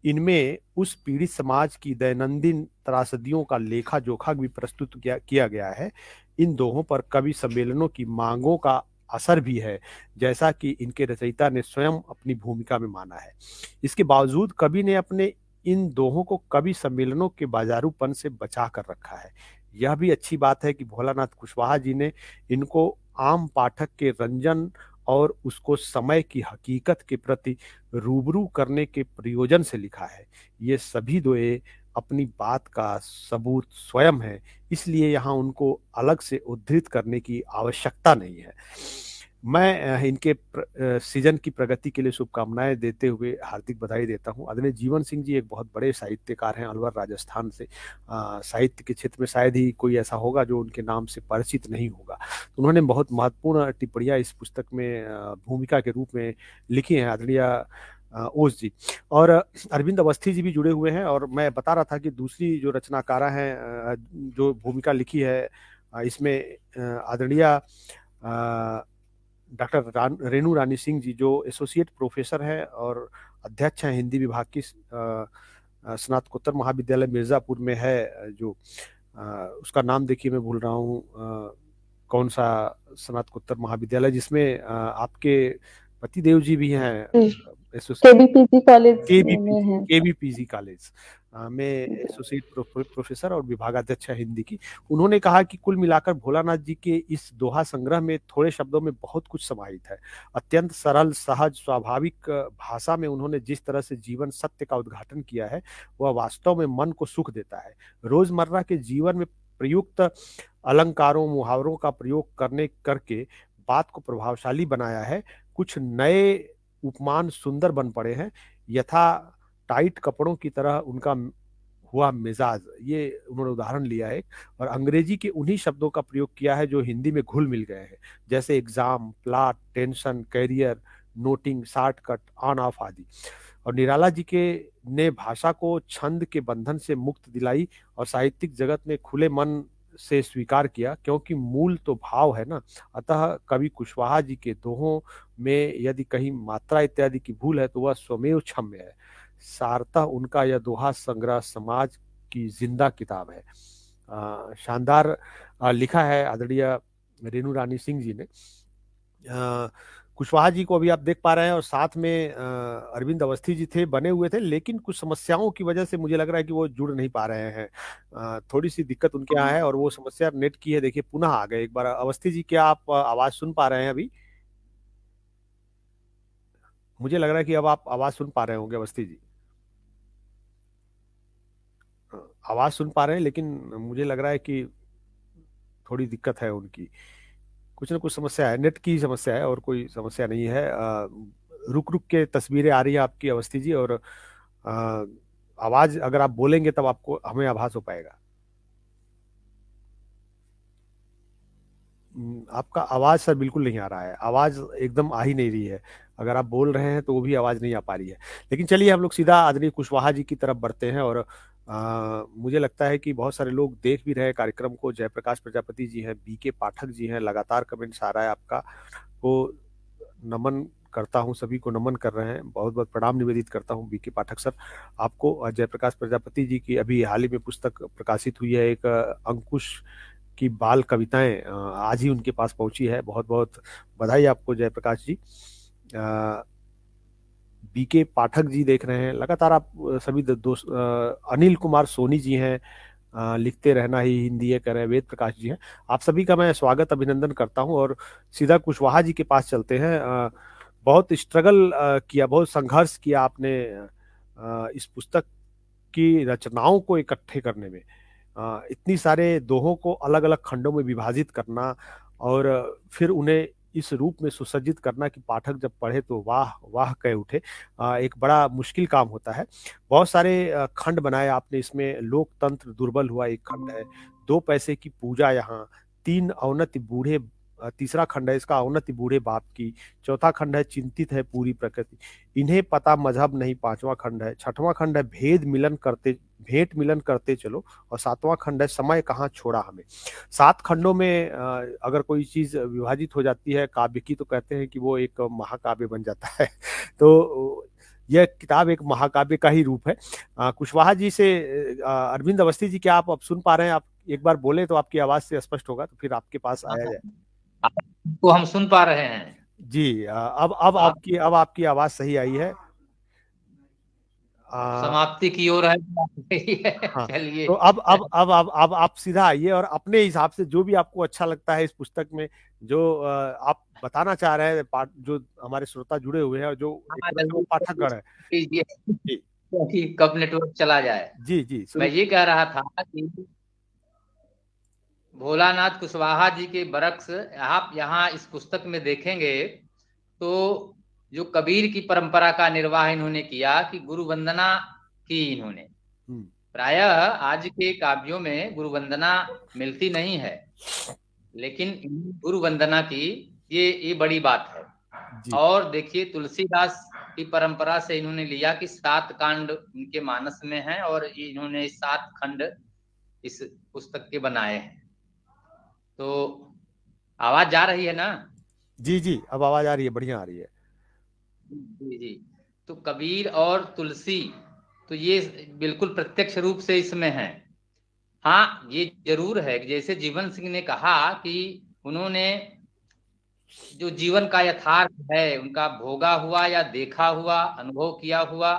इनमें उस पीड़ित समाज की दैनंदिन त्रासदियों का लेखा जोखा भी प्रस्तुत किया गया है। इन दोहों पर कवि सम्मेलनों की मांगों का असर भी है, जैसा कि इनके रचयिता ने स्वयं अपनी भूमिका में माना है। इसके बावजूद कवि ने अपने इन दोहों को कवि सम्मेलनों के बाजारूपन से बचा कर रखा है। यह भी अच्छी बात है कि भोलानाथ कुशवाहा जी ने इनको आम पाठक के रंजन और उसको समय की हकीकत के प्रति रूबरू करने के प्रयोजन से लिखा है। ये सभी दोहे अपनी बात का सबूत स्वयं है, इसलिए यहाँ उनको अलग से उद्धृत करने की आवश्यकता नहीं है। मैं इनके सीजन की प्रगति के लिए शुभकामनाएं देते हुए हार्दिक बधाई देता हूं। आदरणीय जीवन सिंह जी एक बहुत बड़े साहित्यकार हैं, अलवर राजस्थान से। साहित्य के क्षेत्र में शायद ही कोई ऐसा होगा जो उनके नाम से परिचित नहीं होगा। तो उन्होंने बहुत महत्वपूर्ण टिप्पणियां इस पुस्तक में भूमिका के रूप में लिखी हैं, आदरणीय ओस जी। और अरविंद अवस्थी जी भी जुड़े हुए हैं। और मैं बता रहा था कि दूसरी जो रचनाकारा हैं जो भूमिका लिखी है इसमें आदरणीय डॉक्टर रेणु रानी सिंह जी, जो एसोसिएट प्रोफेसर हैं और अध्यक्ष हैं हिंदी विभाग की स्नातकोत्तर महाविद्यालय मिर्जापुर में है। जो उसका नाम देखिए मैं भूल रहा हूँ, कौन सा स्नातकोत्तर महाविद्यालय जिसमें आपके पतिदेव जी भी हैं, केबीपीजी कॉलेज में है। केबीपीजी कॉलेज में एसोसिएट प्रोफेसर और विभागाध्यक्ष है हिंदी की। उन्होंने कहा कि कुल मिलाकर भोलानाथ जी के इस दोहा संग्रह में थोड़े शब्दों में बहुत कुछ समाहित है। अत्यंत सरल, सहज, स्वाभाविक भाषा में उन्होंने जिस तरह से जीवन सत्य का उद्घाटन किया है वह वास्तव में मन को सुख देता है। रोजमर्रा के जीवन में प्रयुक्त अलंकारों, मुहावरों का प्रयोग करके बात को प्रभावशाली बनाया है। कुछ नए उपमान सुंदर बन पड़े हैं, यथा टाइट कपड़ों की तरह उनका हुआ मिजाज, ये उन्होंने उदाहरण लिया है। और अंग्रेजी के उन्हीं शब्दों का प्रयोग किया है जो हिंदी में घुल मिल गए हैं, जैसे exam, plot, tension, career, noting, shortcut, on off आदि। और निराला जी के ने भाषा को छंद के बंधन से मुक्त दिलाई और साहित्यिक जगत ने खुले मन से स्वीकार किया, क्योंकि मूल तो भाव है ना। अतः कवि कुशवाहा जी के दोहों में यदि कहीं मात्रा इत्यादि की भूल है तो वह स्वमेव क्षम्य है। सारतः उनका यह दोहा संग्रह समाज की जिंदा किताब है। शानदार लिखा है आदरणीय रेणु रानी सिंह जी ने। कुशवाहा जी को अभी आप देख पा रहे हैं और साथ में अरविंद अवस्थी जी थे, बने हुए थे, लेकिन कुछ समस्याओं की वजह से मुझे लग रहा है कि वो जुड़ नहीं पा रहे हैं। थोड़ी सी दिक्कत उनके यहाँ है और वो समस्या नेट की है। देखिए पुनः आ गए एक बार। अवस्थी जी, क्या आप आवाज सुन पा रहे हैं अभी? मुझे लग रहा है कि अब आप आवाज सुन पा रहे होंगे अवस्थी जी। आवाज सुन पा रहे हैं, लेकिन मुझे लग रहा है कि थोड़ी दिक्कत है उनकी। कुछ ना कुछ समस्या है, नेट की समस्या है और कोई समस्या नहीं है। रुक रुक के तस्वीरें आ रही है आपकी अवस्थी जी, और आवाज अगर आप बोलेंगे तब आपको हमें आभास हो पाएगा। आपका आवाज सर बिल्कुल नहीं आ रहा है, आवाज एकदम आ ही नहीं रही है। अगर आप बोल रहे हैं तो वो भी आवाज नहीं आ पा रही है। लेकिन चलिए हम लोग सीधा आदरणीय कुशवाहा जी की तरफ बढ़ते हैं। और मुझे लगता है कि बहुत सारे लोग देख भी रहे हैं कार्यक्रम को। जयप्रकाश प्रजापति जी हैं, बीके पाठक जी हैं, लगातार कमेंट्स आ रहा है आपका। को नमन करता हूं, सभी को नमन कर रहे हैं, बहुत बहुत प्रणाम निवेदित करता हूं बीके पाठक सर आपको। जयप्रकाश प्रजापति जी की अभी हाल ही में पुस्तक प्रकाशित हुई है, एक अंकुश की बाल कविताएं, आज ही उनके पास पहुंची है। बहुत बहुत बधाई आपको जयप्रकाश जी। बीके पाठक जी देख रहे हैं लगातार आप सभी दोस्त। अनिल कुमार सोनी जी हैं, लिखते रहना ही हिंदी है, कह रहे हैं। वेद प्रकाश जी हैं, आप सभी का मैं स्वागत अभिनंदन करता हूं। और सीधा कुशवाहा जी के पास चलते हैं। बहुत स्ट्रगल किया, बहुत संघर्ष किया आपने इस पुस्तक की रचनाओं को इकट्ठे करने में। इतनी सारे दोहों को अलग अलग खंडों में विभाजित करना और फिर उन्हें इस रूप में सुसज्जित करना कि पाठक जब पढ़े तो वाह वाह कह उठे, एक बड़ा मुश्किल काम होता है। बहुत सारे खंड बनाए आपने इसमें। लोकतंत्र दुर्बल हुआ एक खंड है, 2 पैसे की पूजा यहाँ, 3 अवनति बूढ़े, तीसरा खंड है इसका अवनति बूढ़े बाप की, चौथा खंड है चिंतित है पूरी प्रकृति, इन्हें पता मजहब नहीं, पांचवा खंड है, छठवां खंड है भेंट मिलन करते चलो, और 7वां खंड है समय कहाँ छोड़ा हमें। 7 खंडों में अगर कोई चीज विभाजित हो जाती है काव्य की तो कहते हैं कि वो एक महाकाव्य बन जाता है। तो यह किताब एक महाकाव्य का ही रूप है। कुशवाहा जी से अरविंद अवस्थी जी, क्या आप अब सुन पा रहे हैं? आप एक बार बोले तो आपकी आवाज से स्पष्ट होगा, तो फिर आपके पास आया जाए। आपको हम सुन पा रहे हैं जी। अब आपकी आवाज सही आई है। समाप्ति की ओर है। हाँ, चलिए, तो अब आप सीधा आइए और अपने हिसाब से जो भी आपको अच्छा लगता है इस पुस्तक में, जो आप बताना चाह रहे हैं, जो हमारे श्रोता जुड़े हुए हैं और जो पाठकगण है। कीजिए क्योंकि कब नेटवर्क चला जाए। जी जी, मैं ये कह रहा था कि भोलानाथ कुशवाहा जी के बरक्स आप यहाँ इस पुस्तक में देखेंगे तो जो कबीर की परंपरा का निर्वाह इन्होंने किया कि गुरु वंदना की इन्होंने। प्रायः आज के काव्यों में गुरु वंदना मिलती नहीं है, लेकिन गुरु वंदना की ये बड़ी बात है। और देखिए तुलसीदास की परंपरा से इन्होंने लिया कि 7 कांड उनके मानस में हैं और इन्होंने 7 खंड इस पुस्तक के बनाए हैं। तो आवाज जा रही है ना? जी जी, अब आवाज आ रही है, बढ़िया आ रही है। जी। तो कबीर और तुलसी तो ये बिल्कुल प्रत्यक्ष रूप से इसमें है। हाँ, ये जरूर है जैसे जीवन सिंह ने कहा कि उन्होंने जो जीवन का यथार्थ है, उनका भोगा हुआ या देखा हुआ, अनुभव किया हुआ,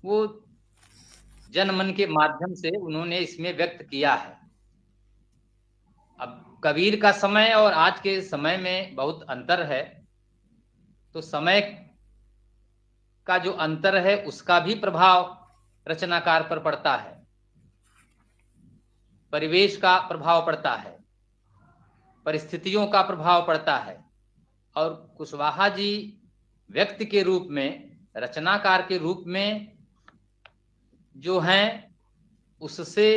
वो जनमन के माध्यम से उन्होंने इसमें व्यक्त किया है। अब कबीर का समय और आज के समय में बहुत अंतर है, तो समय का जो अंतर है उसका भी प्रभाव रचनाकार पर पड़ता है, परिवेश का प्रभाव पड़ता है, परिस्थितियों का प्रभाव पड़ता है। और कुशवाहा जी व्यक्ति के रूप में, रचनाकार के रूप में जो हैं, उससे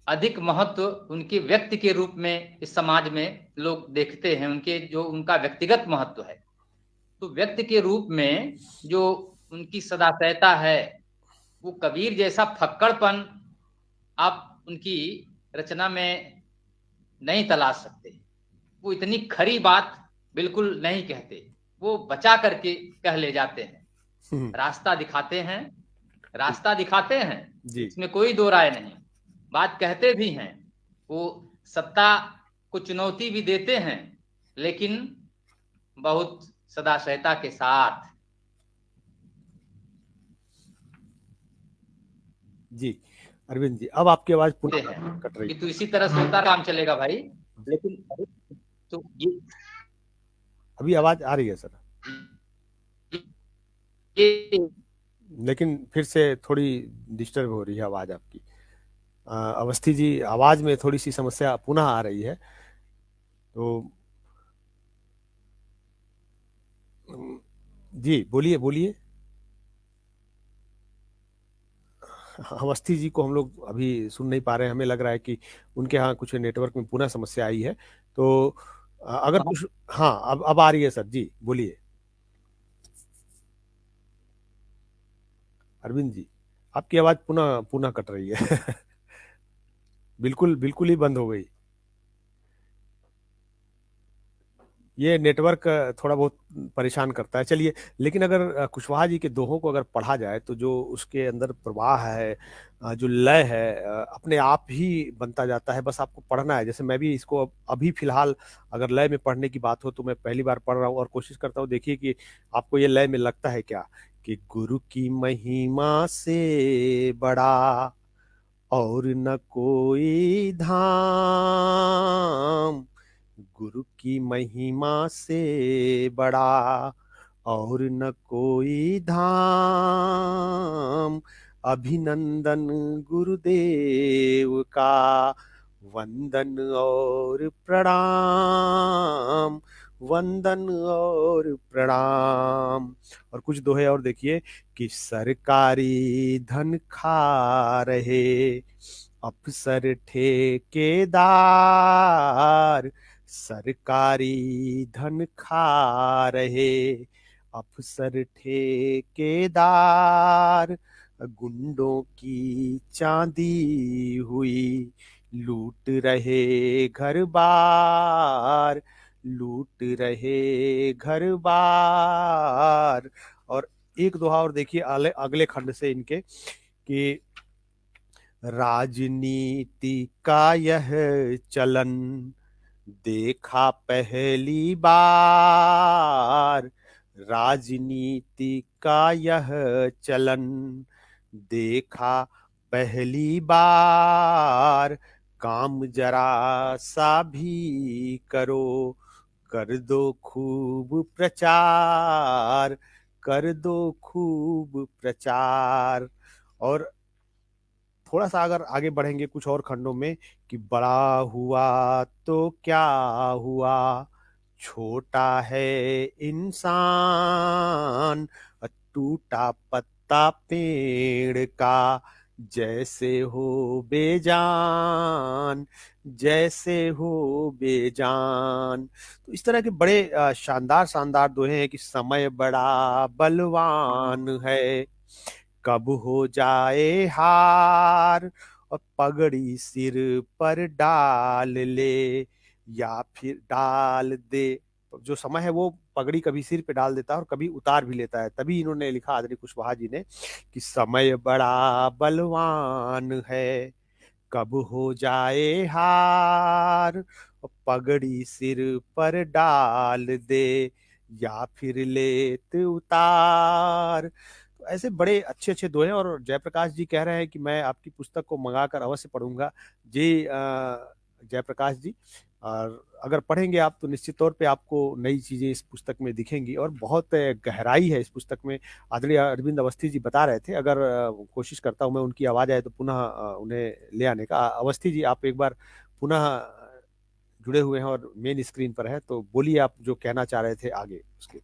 अधिक महत्व उनके व्यक्ति के रूप में इस समाज में लोग देखते हैं, उनका व्यक्तिगत महत्व है। तो व्यक्ति के रूप में जो उनकी सदाशयता है, वो कबीर जैसा फक्कड़पन आप उनकी रचना में नहीं तलाश सकते। वो इतनी खरी बात बिल्कुल नहीं कहते, वो बचा करके कह ले जाते हैं, रास्ता दिखाते हैं, रास्ता दिखाते हैं, जी इसमें कोई दो राय नहीं। बात कहते भी हैं, वो सत्ता को चुनौती भी देते हैं, लेकिन बहुत सदाशयता के साथ। जी अरविंद जी, अब आपकी आवाज पुनः हैं कट रही कि है। तू इसी तरह सोता काम चलेगा भाई, लेकिन तो अभी आवाज आ रही है सर, ये लेकिन फिर से थोड़ी डिस्टर्ब हो रही है आवाज आपकी। अवस्थी जी, आवाज में थोड़ी सी समस्या पुनः आ रही है, तो जी बोलिए बोलिए। अवस्थी जी को हम लोग अभी सुन नहीं पा रहे हैं, हमें लग रहा है कि उनके यहाँ कुछ नेटवर्क में पुनः समस्या आई है। तो अगर कुछ, हाँ अब आ रही है सर, जी बोलिए। अरविंद जी, आपकी आवाज पुनः पुनः कट रही है। बिल्कुल बिल्कुल ही बंद हो गई। ये नेटवर्क थोड़ा बहुत परेशान करता है, चलिए। लेकिन अगर कुशवाहा जी के दोहों को अगर पढ़ा जाए तो जो उसके अंदर प्रवाह है, जो लय है, अपने आप ही बनता जाता है, बस आपको पढ़ना है। जैसे मैं भी इसको अभी फिलहाल अगर लय में पढ़ने की बात हो तो मैं पहली बार पढ़ रहा हूँ और कोशिश करता हूँ, देखिए कि आपको ये लय में लगता है क्या, कि गुरु की महिमा से बड़ा और न कोई धाम, गुरु की महिमा से बड़ा और न कोई धाम, अभिनंदन गुरुदेव का, वंदन और प्रणाम, वंदन और प्रणाम। और कुछ दोहे और देखिए, कि सरकारी धन खा रहे अफसर ठेकेदार, सरकारी धन खा रहे अफसर ठेकेदार, गुंडों की चांदी हुई लूट रहे घर बार, लूट रहे घर बार। और एक दोहा और देखिए अगले खंड से इनके, कि राजनीति का यह चलन देखा पहली बार, राजनीति का यह चलन देखा पहली बार, काम जरा सा भी करो, कर दो खूब प्रचार, कर दो खूब प्रचार। और थोड़ा सा अगर आगे बढ़ेंगे कुछ और खंडों में, कि बड़ा हुआ तो क्या हुआ, छोटा है इंसान, टूटा पत्ता पेड़ का, जैसे हो बेजान, जैसे हो बेजान। तो इस तरह के बड़े शानदार शानदार दोहे हैं, कि समय बड़ा बलवान है, कब हो जाए हार, और पगड़ी सिर पर डाल ले या फिर डाल दे। जो समय है वो पगड़ी कभी सिर पे डाल देता है और कभी उतार भी लेता है। तभी इन्होंने लिखा, आदरणीय कुशवाहा जी ने, कि समय बड़ा बलवान है, कब हो जाए हार, और पगड़ी सिर पर डाल दे या फिर लेत उतार। तो ऐसे बड़े अच्छे अच्छे दोहे। और जयप्रकाश जी कह रहे हैं कि मैं आपकी पुस्तक को मंगाकर अवश्य पढ़ूंगा। जी जयप्रकाश जी, और अगर पढ़ेंगे आप तो निश्चित तौर पे आपको नई चीजें इस पुस्तक में दिखेंगी, और बहुत गहराई है इस पुस्तक में। आदरणीय अरविंद अवस्थी जी बता रहे थे, अगर कोशिश करता हूं मैं उनकी आवाज आए तो पुनः उन्हें ले आने का। अवस्थी जी, आप एक बार पुनः जुड़े हुए हैं और मेन स्क्रीन पर है, तो बोलिए आप जो कहना चाह रहे थे आगे उसके।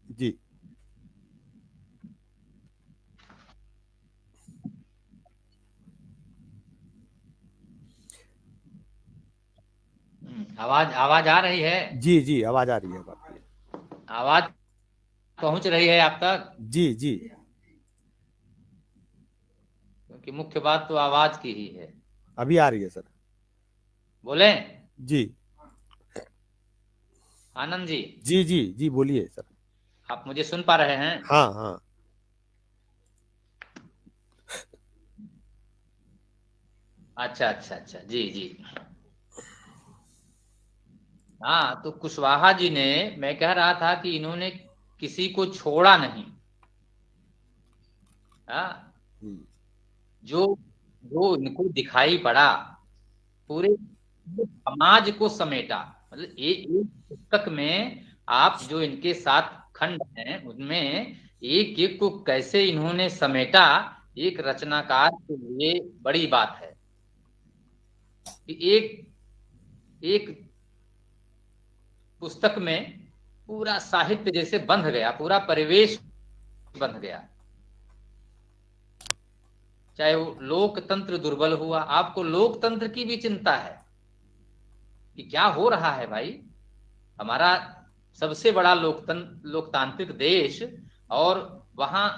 जी आवाज आ रही है? जी जी, आवाज आ रही है आपकी। आवाज पहुंच रही है आप तक? जी जी। क्योंकि मुख्य बात तो आवाज की ही है। अभी आ रही है सर। बोले जी आनंद जी, जी जी जी, बोलिए सर। आप मुझे सुन पा रहे हैं? हाँ हाँ। अच्छा अच्छा अच्छा, जी जी। हाँ, तो कुशवाहा जी ने, मैं कह रहा था कि इन्होंने किसी को छोड़ा नहीं। हाँ, हम्म, जो जो इनको दिखाई पड़ा, पूरे समाज को समेटा। मतलब एक पुस्तक में आप जो इनके 7 खंड हैं उनमें एक एक को कैसे इन्होंने समेटा, एक रचनाकार के लिए बड़ी बात है। कि एक एक पुस्तक में पूरा साहित्य जैसे बंध गया, पूरा परिवेश बंध गया। चाहे वो लोकतंत्र दुर्बल हुआ, आपको लोकतंत्र की भी चिंता है कि क्या हो रहा है भाई। हमारा सबसे बड़ा लोकतांत्रिक देश, और वहां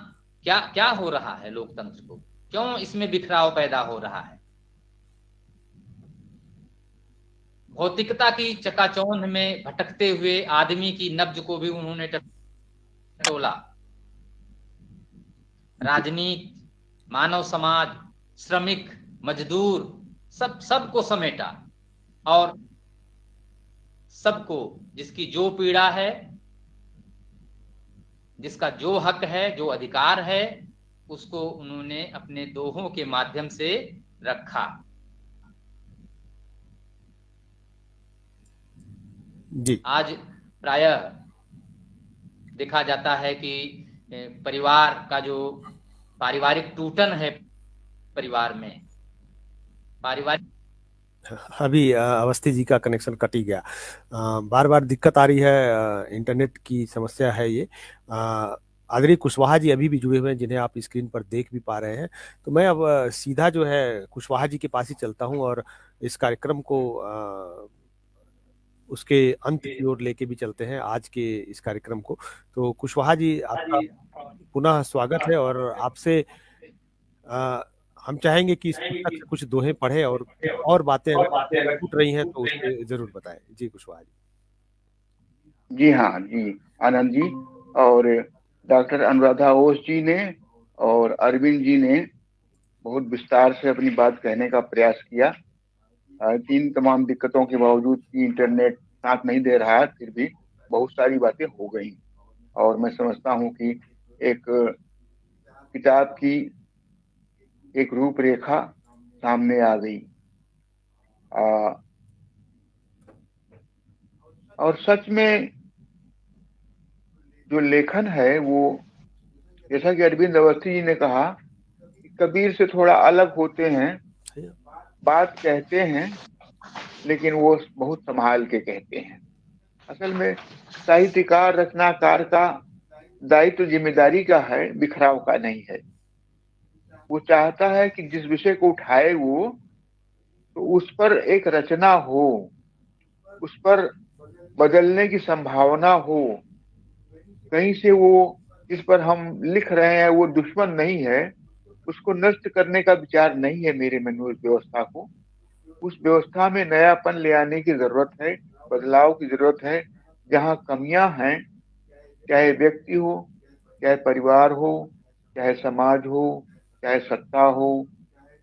क्या क्या हो रहा है लोकतंत्र को, क्यों इसमें बिखराव पैदा हो रहा है। भौतिकता की चकाचौंध में भटकते हुए आदमी की नब्ज को भी उन्होंने टटोला। राजनीति, मानव समाज, श्रमिक, मजदूर, सबको समेटा। और सबको, जिसकी जो पीड़ा है, जिसका जो हक है, जो अधिकार है, उसको उन्होंने अपने दोहों के माध्यम से रखा। जी आज प्रायः देखा जाता है कि परिवार का जो पारिवारिक टूटन है, परिवार में पारिवारिक, अभी अवस्थी जी का कनेक्शन कट ही गया। बार बार दिक्कत आ रही है, इंटरनेट की समस्या है ये। आदरणीय कुशवाहा जी अभी भी जुड़े हुए हैं, जिन्हें आप स्क्रीन पर देख भी पा रहे हैं। तो मैं अब सीधा जो है कुशवाहा जी के पास ही चलता हूं और इस कार्यक्रम को उसके अंत की ओर लेके भी चलते हैं, आज के इस कार्यक्रम को। तो कुशवाहा जी, आपका पुनः स्वागत है और आपसे अ, हम चाहेंगे कि इस पुस्तक से कुछ दोहे पढ़ें और बातें अगर छूट रही हैं तो उसे जरूर बताएं। जी कुशवाहा जी। जी हाँ जी, आनंद जी और डॉक्टर अनुराधा ओस जी ने और अरविंद जी ने बहुत विस्तार से अपनी बात कहने का प्रयास किया। इन तमाम दिक्कतों के बावजूद कि इंटरनेट साथ नहीं दे रहा है, फिर भी बहुत सारी बातें हो गई और मैं समझता हूँ कि एक किताब की एक रूपरेखा सामने आ गई। और सच में जो लेखन है वो, जैसा कि अरविंद अवस्थी जी ने कहा, कबीर से थोड़ा अलग होते हैं। बात कहते हैं लेकिन वो बहुत संभाल के कहते हैं। असल में साहित्यकार, रचनाकार का दायित्व जिम्मेदारी का है, बिखराव का नहीं है। वो चाहता है कि जिस विषय को उठाए वो, तो उस पर एक रचना हो, उस पर बदलने की संभावना हो। कहीं से वो जिस पर हम लिख रहे हैं वो दुश्मन नहीं है, उसको नष्ट करने का विचार नहीं है मेरे मन में। उस व्यवस्था को, उस व्यवस्था में नयापन ले आने की जरूरत है, बदलाव की जरूरत है। जहाँ कमियां हैं, चाहे व्यक्ति हो, चाहे परिवार हो, चाहे समाज हो, चाहे सत्ता हो,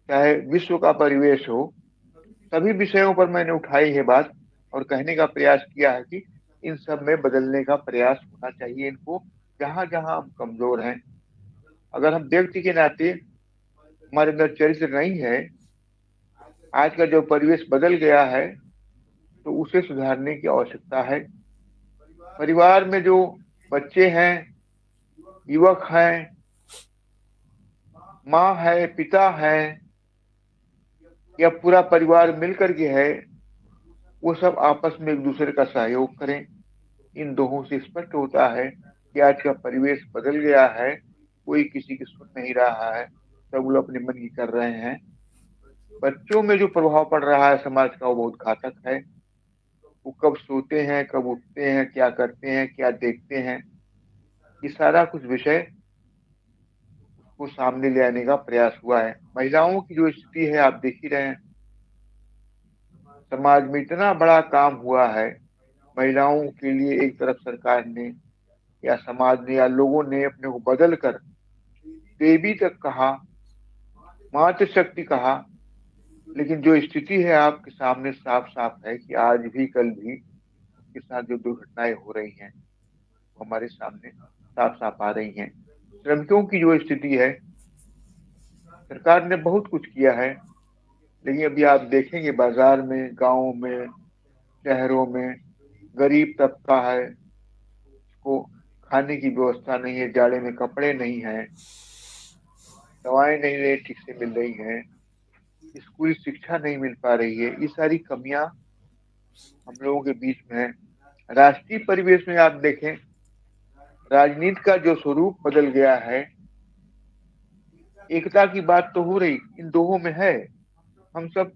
चाहे विश्व का परिवेश हो, सभी विषयों पर मैंने उठाई है बात और कहने का प्रयास किया है कि इन सब में बदलने का प्रयास होना चाहिए इनको, जहां जहां हम कमजोर हैं। अगर हम व्यक्ति के नाते हमारे अंदर चरित्र नहीं है, आज का जो परिवेश बदल गया है, तो उसे सुधारने की आवश्यकता है। परिवार में जो बच्चे हैं, युवक हैं, माँ है, पिता है, या पूरा परिवार मिलकर के है, वो सब आपस में एक दूसरे का सहयोग करें। इन दोहों से स्पष्ट होता है कि आज का परिवेश बदल गया है, कोई किसी की सुन नहीं रहा है, सब लोग अपने मन की कर रहे हैं। बच्चों में जो प्रभाव पड़ रहा है समाज का, वो बहुत घातक है। वो कब सोते हैं, कब उठते हैं, क्या करते हैं, क्या देखते हैं, ये सारा कुछ विषय को सामने ले आने का प्रयास हुआ है। महिलाओं की जो स्थिति है आप देख ही रहे हैं, समाज में इतना बड़ा काम हुआ है महिलाओं के लिए। एक तरफ सरकार ने या समाज ने या लोगों ने अपने को बदल कर देवी तक कहा, मातृशक्ति कहा, लेकिन जो स्थिति है आपके सामने साफ साफ है कि आज भी कल भी के साथ जो दुर्घटनाएं हो रही हैं वो हमारे सामने साफ साफ आ रही हैं। श्रमिकों की जो स्थिति है, सरकार ने बहुत कुछ किया है, लेकिन अभी आप देखेंगे बाजार में, गांवों में, शहरों में गरीब तबका है, उसको खाने की व्यवस्था नहीं है, जाड़े में कपड़े नहीं है, दवाएं नहीं ठीक से मिल रही हैं, स्कूली शिक्षा नहीं मिल पा रही है। ये सारी कमियां हम लोगों के बीच में है। राष्ट्रीय परिवेश में आप देखें, राजनीति का जो स्वरूप बदल गया है। एकता की बात तो हो रही इन दोनों में है, हम सब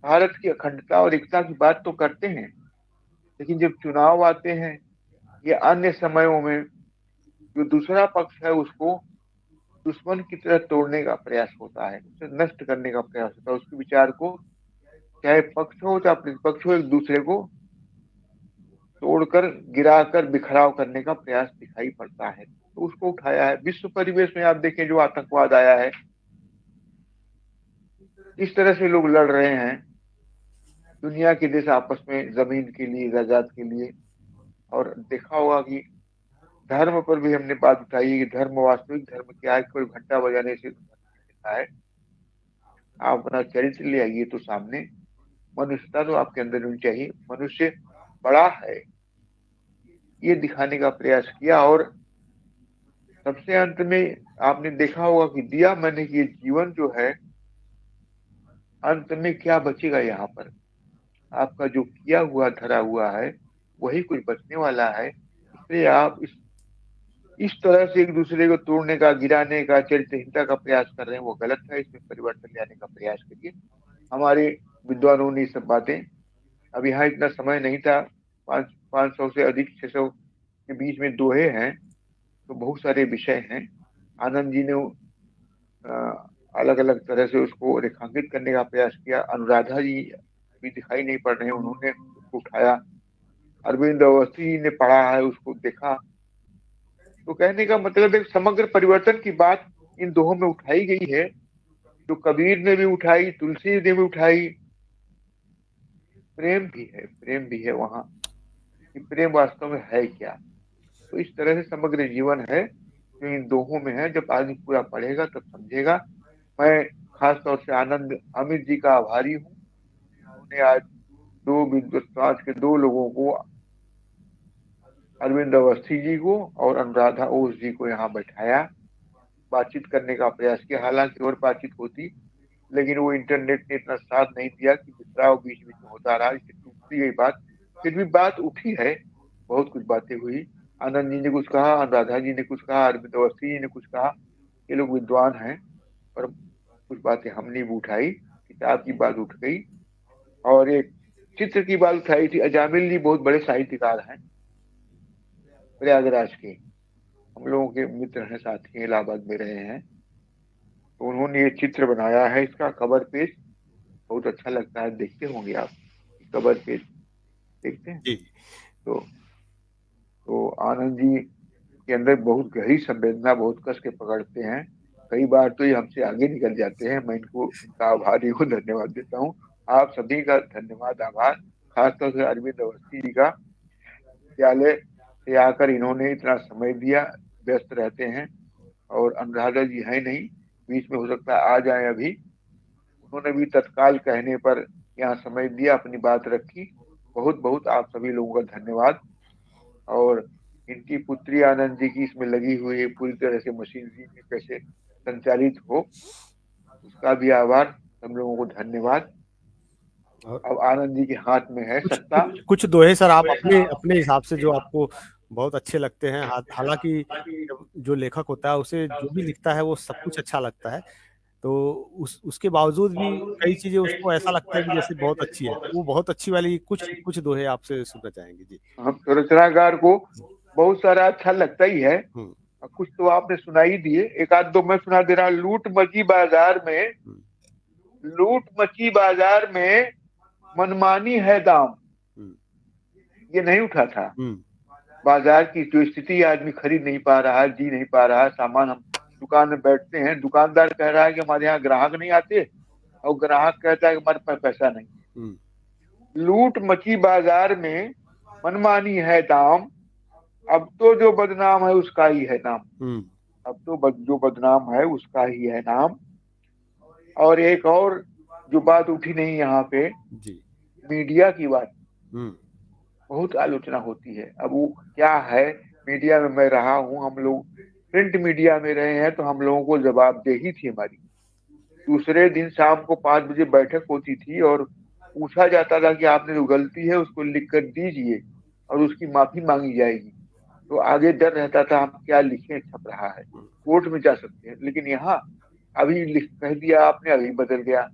भारत की अखंडता और एकता की बात तो करते हैं, लेकिन जब चुनाव आते हैं या अन्य समयों में जो दूसरा पक्ष है उसको दुश्मन की तरह तोड़ने का प्रयास होता है, उसे नष्ट करने का प्रयास होता है, उसके विचार को, चाहे पक्ष हो चाहे प्रतिपक्ष हो, एक दूसरे को तोड़कर गिराकर बिखराव करने का प्रयास दिखाई पड़ता है, तो उसको उठाया है। विश्व परिवेश में आप देखें जो आतंकवाद आया है, इस तरह से लोग लड़ रहे हैं दुनिया के देश आपस में जमीन के लिए, जायदाद के लिए। और देखा होगा कि धर्म पर भी हमने बात उठाई कि धर्म, वास्तविक धर्म क्या है, कोई घंटा बजाने से होता है। आप अपना चरित्र ले आइए तो सामने, मनुष्यता तो आपके अंदर होनी चाहिए, मनुष्य बड़ा है, ये दिखाने का प्रयास किया। और सबसे अंत में आपने देखा होगा कि दिया मैंने कि जीवन जो है अंत में क्या बचेगा, यहाँ पर आपका जो किया हुआ धरा हुआ है वही कुछ बचने वाला है। इसलिए आप इस तरह से एक दूसरे को तोड़ने का, गिराने का, चरित्रहीनता का प्रयास कर रहे हैं, वो गलत है। इसमें परिवर्तन लाने का प्रयास करिए। हमारे विद्वानों ने सब बातें, अब यहाँ इतना समय नहीं था, 500 से अधिक 600 के बीच में दोहे हैं, तो बहुत सारे विषय हैं। आनंद जी ने अलग अलग तरह से उसको रेखांकित करने का प्रयास किया। अनुराधा जी भी दिखाई नहीं पड़ रहे हैं, उन्होंने उसको उठाया। अरविंद अवस्थी जी ने पढ़ा है, उसको देखा। तो कहने का मतलब एक समग्र परिवर्तन की बात इन दोहों में उठाई गई है, जो कबीर ने भी उठाई, तुलसी ने भी उठाई। प्रेम भी है वहां कि प्रेम वास्तव में है क्या। तो इस तरह से समग्र जीवन है जो इन दोहों में है। जब आदमी पूरा पढ़ेगा तब समझेगा। मैं खास तौर से आनंद अमित जी का आभारी हूँ, उन्होंने आज समाज के दो लोगों को, अरविंद अवस्थी जी को और अनुराधा ओस जी को यहाँ बैठाया, बातचीत करने का प्रयास किया। हालांकि और बातचीत होती, लेकिन वो इंटरनेट ने इतना साथ नहीं दिया कि बिखराव बीच बीच में होता रहा, इससे टूटती गई बात। फिर भी बात उठी है, बहुत कुछ बातें हुई। आनंद जी ने कुछ कहा, अनुराधा जी ने कुछ कहा, अरविंद अवस्थी जी ने कुछ कहा। ये लोग विद्वान हैं, और कुछ बातें हमने भी उठाई। किताब की बात उठ गई और एक चित्र की बात उठाई थी। अजामिल जी बहुत बड़े साहित्यकार हैं, प्रयागराज के, हम लोगों के मित्र हैं, साथी हैं, इलाहाबाद में रहे हैं। तो उन्होंने ये चित्र बनाया है, इसका कवर पेज बहुत अच्छा लगता है, देखते होंगे आप, कवर पेज देखते हैं। तो आनंद जी के अंदर बहुत गहरी संवेदना, बहुत कस के पकड़ते हैं। कई बार तो ये हमसे आगे निकल जाते हैं। मैं इनका आभारी हूँ, धन्यवाद देता हूँ। आप सभी का धन्यवाद, आभार, खासतौर से अरविंद अवस्थी जी का। विद्यालय से आकर इन्होंने इतना समय दिया, व्यस्त रहते हैं। और अनुराधा जी है नहीं, बीच में हो सकता है आ जाए अभी। उन्होंने भी तत्काल कहने पर यहाँ समय दिया, अपनी बात रखी। बहुत बहुत आप सभी लोगों का धन्यवाद। और इनकी पुत्री आनंद जी की इसमें लगी हुई है, पूरी तरह से मशीनरी में कैसे संचालित हो, उसका भी आभार, हम लोगों को धन्यवाद। अब आनंद जी के हाथ में है सत्ता। कुछ दोहे सर आप अपने हिसाब से जो आपको बहुत अच्छे लगते हैं। हालांकि जो लेखक होता है उसे जो भी लिखता है वो सब कुछ अच्छा लगता है, तो उसके बावजूद भी कई चीजें उसको ऐसा लगता है कि जैसे बहुत अच्छी है। वो बहुत अच्छी वाली कुछ दोहे आपसे सुनना चाहेंगे जी। हम तो रचनाकार को बहुत सारा अच्छा लगता ही है, कुछ तो आपने सुना ही दिए, एक आध दो मैं सुना दे रहा हूँ। लूट मची बाजार में मनमानी है दाम, ये नहीं उठा था। बाजार की जो स्थिति, आदमी खरीद नहीं पा रहा, जी नहीं पा रहा, सामान हम दुकान में बैठते हैं, दुकानदार कह रहा है कि हमारे यहाँ ग्राहक नहीं आते, और ग्राहक कहता है कि हमारे पास पैसा नहीं। लूट मची बाजार में मनमानी है दाम, अब तो जो बदनाम है उसका ही है नाम। अब तो जो बदनाम है उसका ही है नाम। और एक और जो बात उठी नहीं यहाँ पे जी, मीडिया की बात, बहुत आलोचना होती है। अब वो क्या है, मीडिया में मैं रहा हूँ, हम लोग प्रिंट मीडिया में रहे हैं, तो हम लोगों को जवाबदेही थी हमारी। दूसरे दिन शाम को 5 बजे बैठक होती थी और पूछा जाता था कि आपने जो गलती है उसको लिख कर दीजिए और उसकी माफी मांगी जाएगी। तो आगे डर रहता था हम क्या लिखें, छप रहा है, कोर्ट में जा सकते हैं। लेकिन यहाँ अभी लिख कह दिया आपने, अभी बदल गया।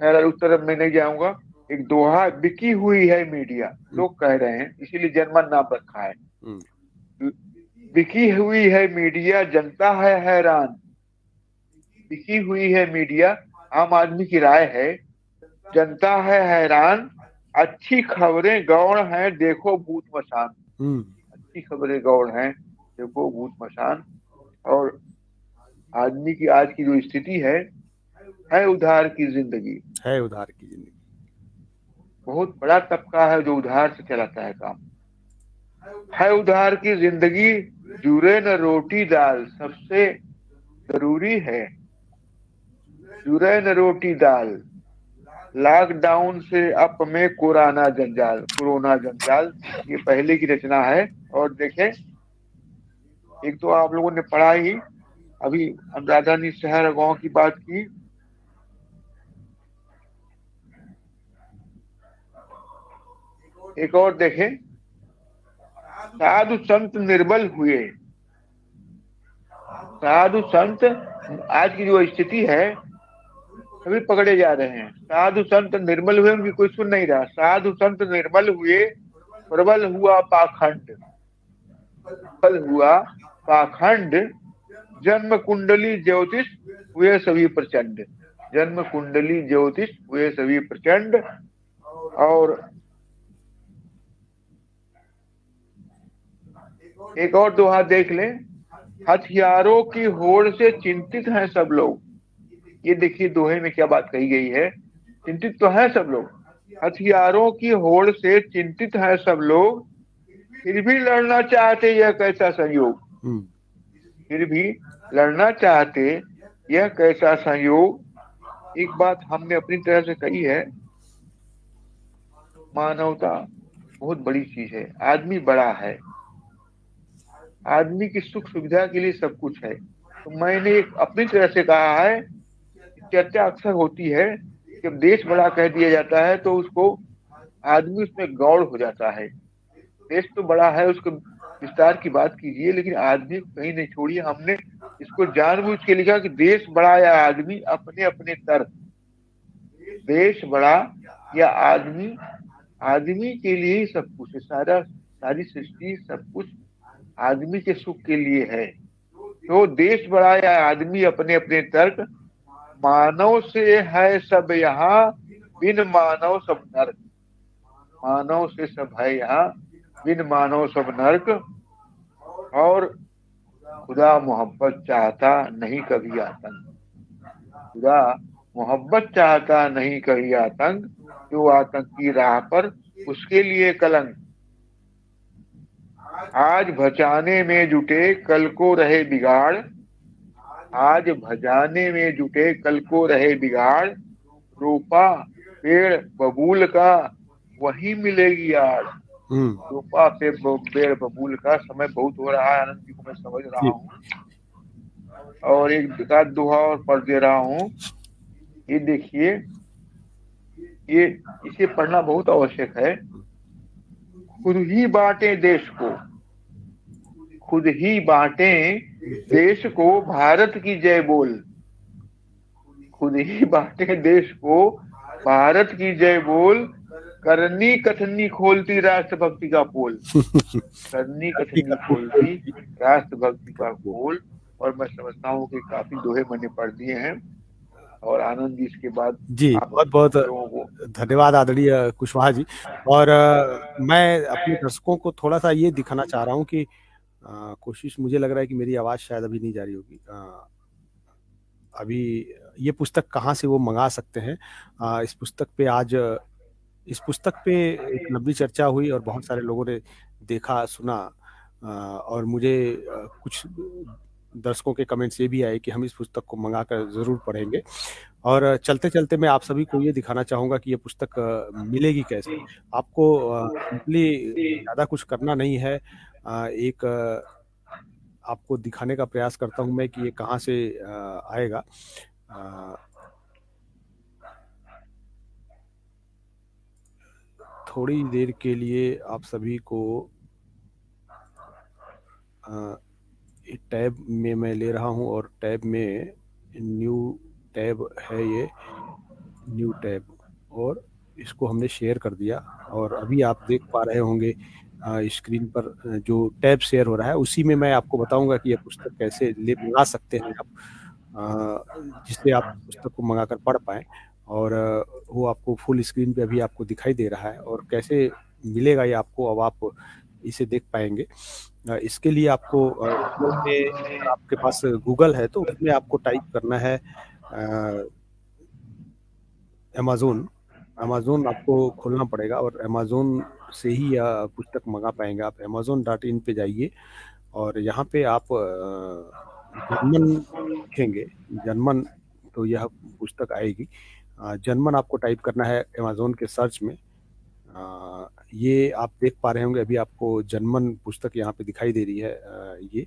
खैर उस तरफ मैं नहीं जाऊंगा। एक दोहा, बिकी हुई है मीडिया, लोग कह रहे हैं, इसीलिए जर्मन नाम रखा है। बिकी हुई है मीडिया, जनता है हैरान। बिकी हुई है मीडिया, आम आदमी की राय है, जनता है हैरान। अच्छी खबरें गौण हैं, देखो भूत मसान। अच्छी खबरें गौण हैं, देखो भूत मसान। और आदमी की आज की जो स्थिति है उधार की जिंदगी, है उधार की जिंदगी। बहुत बड़ा तबका है जो उधार से चलाता है काम। है उधार की जिंदगी, जुरे न रोटी दाल, सबसे जरूरी है जुरे न रोटी दाल। लॉकडाउन से अप में कोरोना जंजाल, ये पहले की रचना है। और देखें, एक तो आप लोगों ने पढ़ा ही, अभी अनुराधा ने शहर गांव की बात की। एक और देखें, साधु संत निर्बल हुए। साधु संत, आज की जो स्थिति है, सभी पकड़े जा रहे हैं। साधु संत निर्बल हुए, उनकी कोई सुन नहीं रहा। साधु संत निर्बल हुए, प्रबल हुआ पाखंड। जन्म कुंडली ज्योतिष हुए सभी प्रचंड। जन्म कुंडली ज्योतिष हुए सभी प्रचंड। और एक और दोहा देख लें, हथियारों की होड़ से चिंतित हैं सब लोग। ये देखिए दोहे में क्या बात कही गई है, चिंतित तो है सब लोग। हथियारों की होड़ से चिंतित है सब लोग, फिर भी लड़ना चाहते, यह कैसा संयोग। फिर भी लड़ना चाहते, यह कैसा संयोग। एक बात हमने अपनी तरह से कही है, मानवता बहुत बड़ी चीज है। आदमी बड़ा है, आदमी की सुख सुविधा के लिए सब कुछ है। तो मैंने एक अपनी तरह से कहा है, चर्चा अक्सर होती है, जब देश बड़ा कह दिया जाता है तो उसको आदमी उसमें गौड़ हो जाता है। देश तो बड़ा है, उसको विस्तार की बात कीजिए, लेकिन आदमी को कहीं नहीं छोड़िए। हमने इसको जानबूझ के लिखा कि देश बड़ा या आदमी, अपने अपने तर्क। देश बड़ा या आदमी, आदमी के लिए ही सब कुछ है। सारी सृष्टि सब कुछ आदमी के सुख के लिए है। तो देश बड़ा या आदमी, अपने अपने तर्क। मानव से है सब यहाँ, बिन मानव सब नर्क। मानव से सब है यहाँ, बिन मानव सब नर्क। और खुदा मोहब्बत चाहता नहीं कभी आतंक। खुदा मोहब्बत चाहता नहीं कभी आतंक, जो आतंक की राह पर उसके लिए कलंक। आज बचाने में जुटे, कल को रहे बिगाड़। आज भजाने में जुटे, कल को रहे बिगाड़। रोपा पेड़ बबूल का, वही मिलेगी आड़। रोपा पेड़ बबूल का। समय बहुत हो रहा है, आनंद जी को मैं समझ रहा हूँ, और एक आध दोहा और पढ़ दे रहा हूँ। ये देखिए, ये इसे पढ़ना बहुत आवश्यक है। खुद ही बांटे देश को, खुद ही बांटे देश को, भारत की जय बोल। खुद ही बांटे देश को, भारत की जय बोल, करनी कथनी खोलती राष्ट्रभक्ति का पोल। करनी कथनी खोलती राष्ट्रभक्ति का पोल। और मैं समझता हूँ कि काफी दोहे मैंने पढ़ दिए हैं। और आनंद जी इसके बाद जी आप बहुत बहुत लोगों को धन्यवाद आदरणीय कुशवाहा जी। और मैं अपने दर्शकों को थोड़ा सा ये दिखाना चाह रहा हूँ कि कोशिश, मुझे लग रहा है कि मेरी आवाज़ शायद अभी नहीं जा रही होगी। अभी ये पुस्तक कहाँ से वो मंगा सकते हैं? इस पुस्तक पे आज इस पुस्तक पे एक लंबी चर्चा हुई और बहुत सारे लोगों ने देखा, सुना, और मुझे कुछ दर्शकों के कमेंट्स ये भी आए कि हम इस पुस्तक को मंगा कर ज़रूर पढ़ेंगे। और चलते चलते मैं आप सभी को ये दिखाना चाहूँगा कि ये पुस्तक मिलेगी कैसे। आपको सिंपली ज़्यादा कुछ करना नहीं है। एक आपको दिखाने का प्रयास करता हूँ मैं कि ये कहाँ से आएगा। थोड़ी देर के लिए आप सभी को एक टैब में मैं ले रहा हूँ और टैब में न्यू टैब है, ये न्यू टैब, और इसको हमने शेयर कर दिया। और अभी आप देख पा रहे होंगे स्क्रीन पर जो टैब शेयर हो रहा है, उसी में मैं आपको बताऊंगा कि यह पुस्तक कैसे मंगा सकते हैं आप, जिससे आप पुस्तक को मंगाकर पढ़ पाएँ। और वो आपको फुल स्क्रीन पे अभी आपको दिखाई दे रहा है, और कैसे मिलेगा ये आपको, अब आप इसे देख पाएंगे। इसके लिए आपको गूगल में, अगर आपके पास गूगल है तो उसमें आपको टाइप करना है अमेज़न आपको खोलना पड़ेगा, और अमेज़न से ही यह पुस्तक मंगा पाएंगे। आप amazon.in पे जाइए और यहाँ पे आप जर्मन लिखेंगे, जर्मन, तो यह पुस्तक आएगी। जर्मन आपको टाइप करना है अमेज़न के सर्च में। ये आप देख पा रहे होंगे, अभी आपको जर्मन पुस्तक यहाँ पे दिखाई दे रही है ये।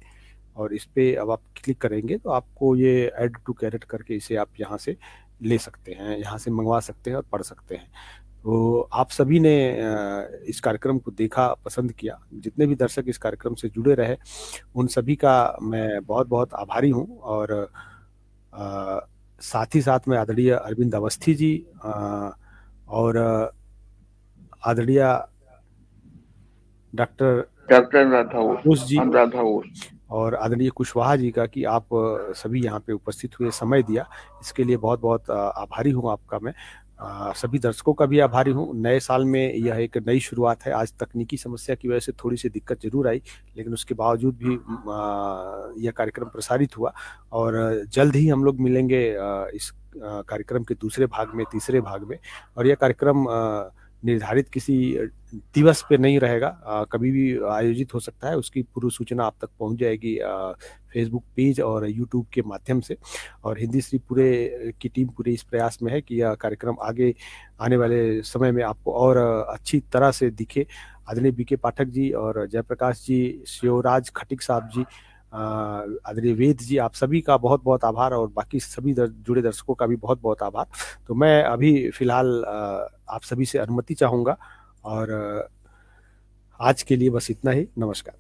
और इस पे अब आप क्लिक करेंगे तो आपको ये ऐड टू कैरेट करके इसे आप यहाँ से ले सकते हैं, यहाँ से मंगवा सकते हैं और पढ़ सकते हैं। तो आप सभी ने इस कार्यक्रम को देखा, पसंद किया। जितने भी दर्शक इस कार्यक्रम से जुड़े रहे, उन सभी का मैं बहुत बहुत आभारी हूँ। और साथ ही साथ मैं आदरणीय अरविंद अवस्थी जी और आदरणीय डॉक्टर राधाओस जी राधाओस और आदरणीय कुशवाहा जी का, कि आप सभी यहाँ पे उपस्थित हुए, समय दिया, इसके लिए बहुत बहुत आभारी हूँ आपका मैं। सभी दर्शकों का भी आभारी हूँ। नए साल में यह एक नई शुरुआत है। आज तकनीकी समस्या की वजह से थोड़ी सी दिक्कत जरूर आई, लेकिन उसके बावजूद भी यह कार्यक्रम प्रसारित हुआ। और जल्द ही हम लोग मिलेंगे इस कार्यक्रम के दूसरे भाग में, तीसरे भाग में। और यह कार्यक्रम निर्धारित किसी दिवस पे नहीं रहेगा, कभी भी आयोजित हो सकता है। उसकी पूर्व सूचना आप तक पहुंच जाएगी फेसबुक पेज और यूट्यूब के माध्यम से। और हिंदी श्री पूरे की टीम पूरे इस प्रयास में है कि यह कार्यक्रम आगे आने वाले समय में आपको और अच्छी तरह से दिखे। आदरणीय बीके पाठक जी और जयप्रकाश जी, शिवराज खटिक साहब जी, आदरणीय वेद जी, आप सभी का बहुत बहुत आभार, और बाकी सभी जुड़े दर्शकों का भी बहुत बहुत आभार। तो मैं अभी फिलहाल आप सभी से अनुमति चाहूँगा, और आज के लिए बस इतना ही। नमस्कार।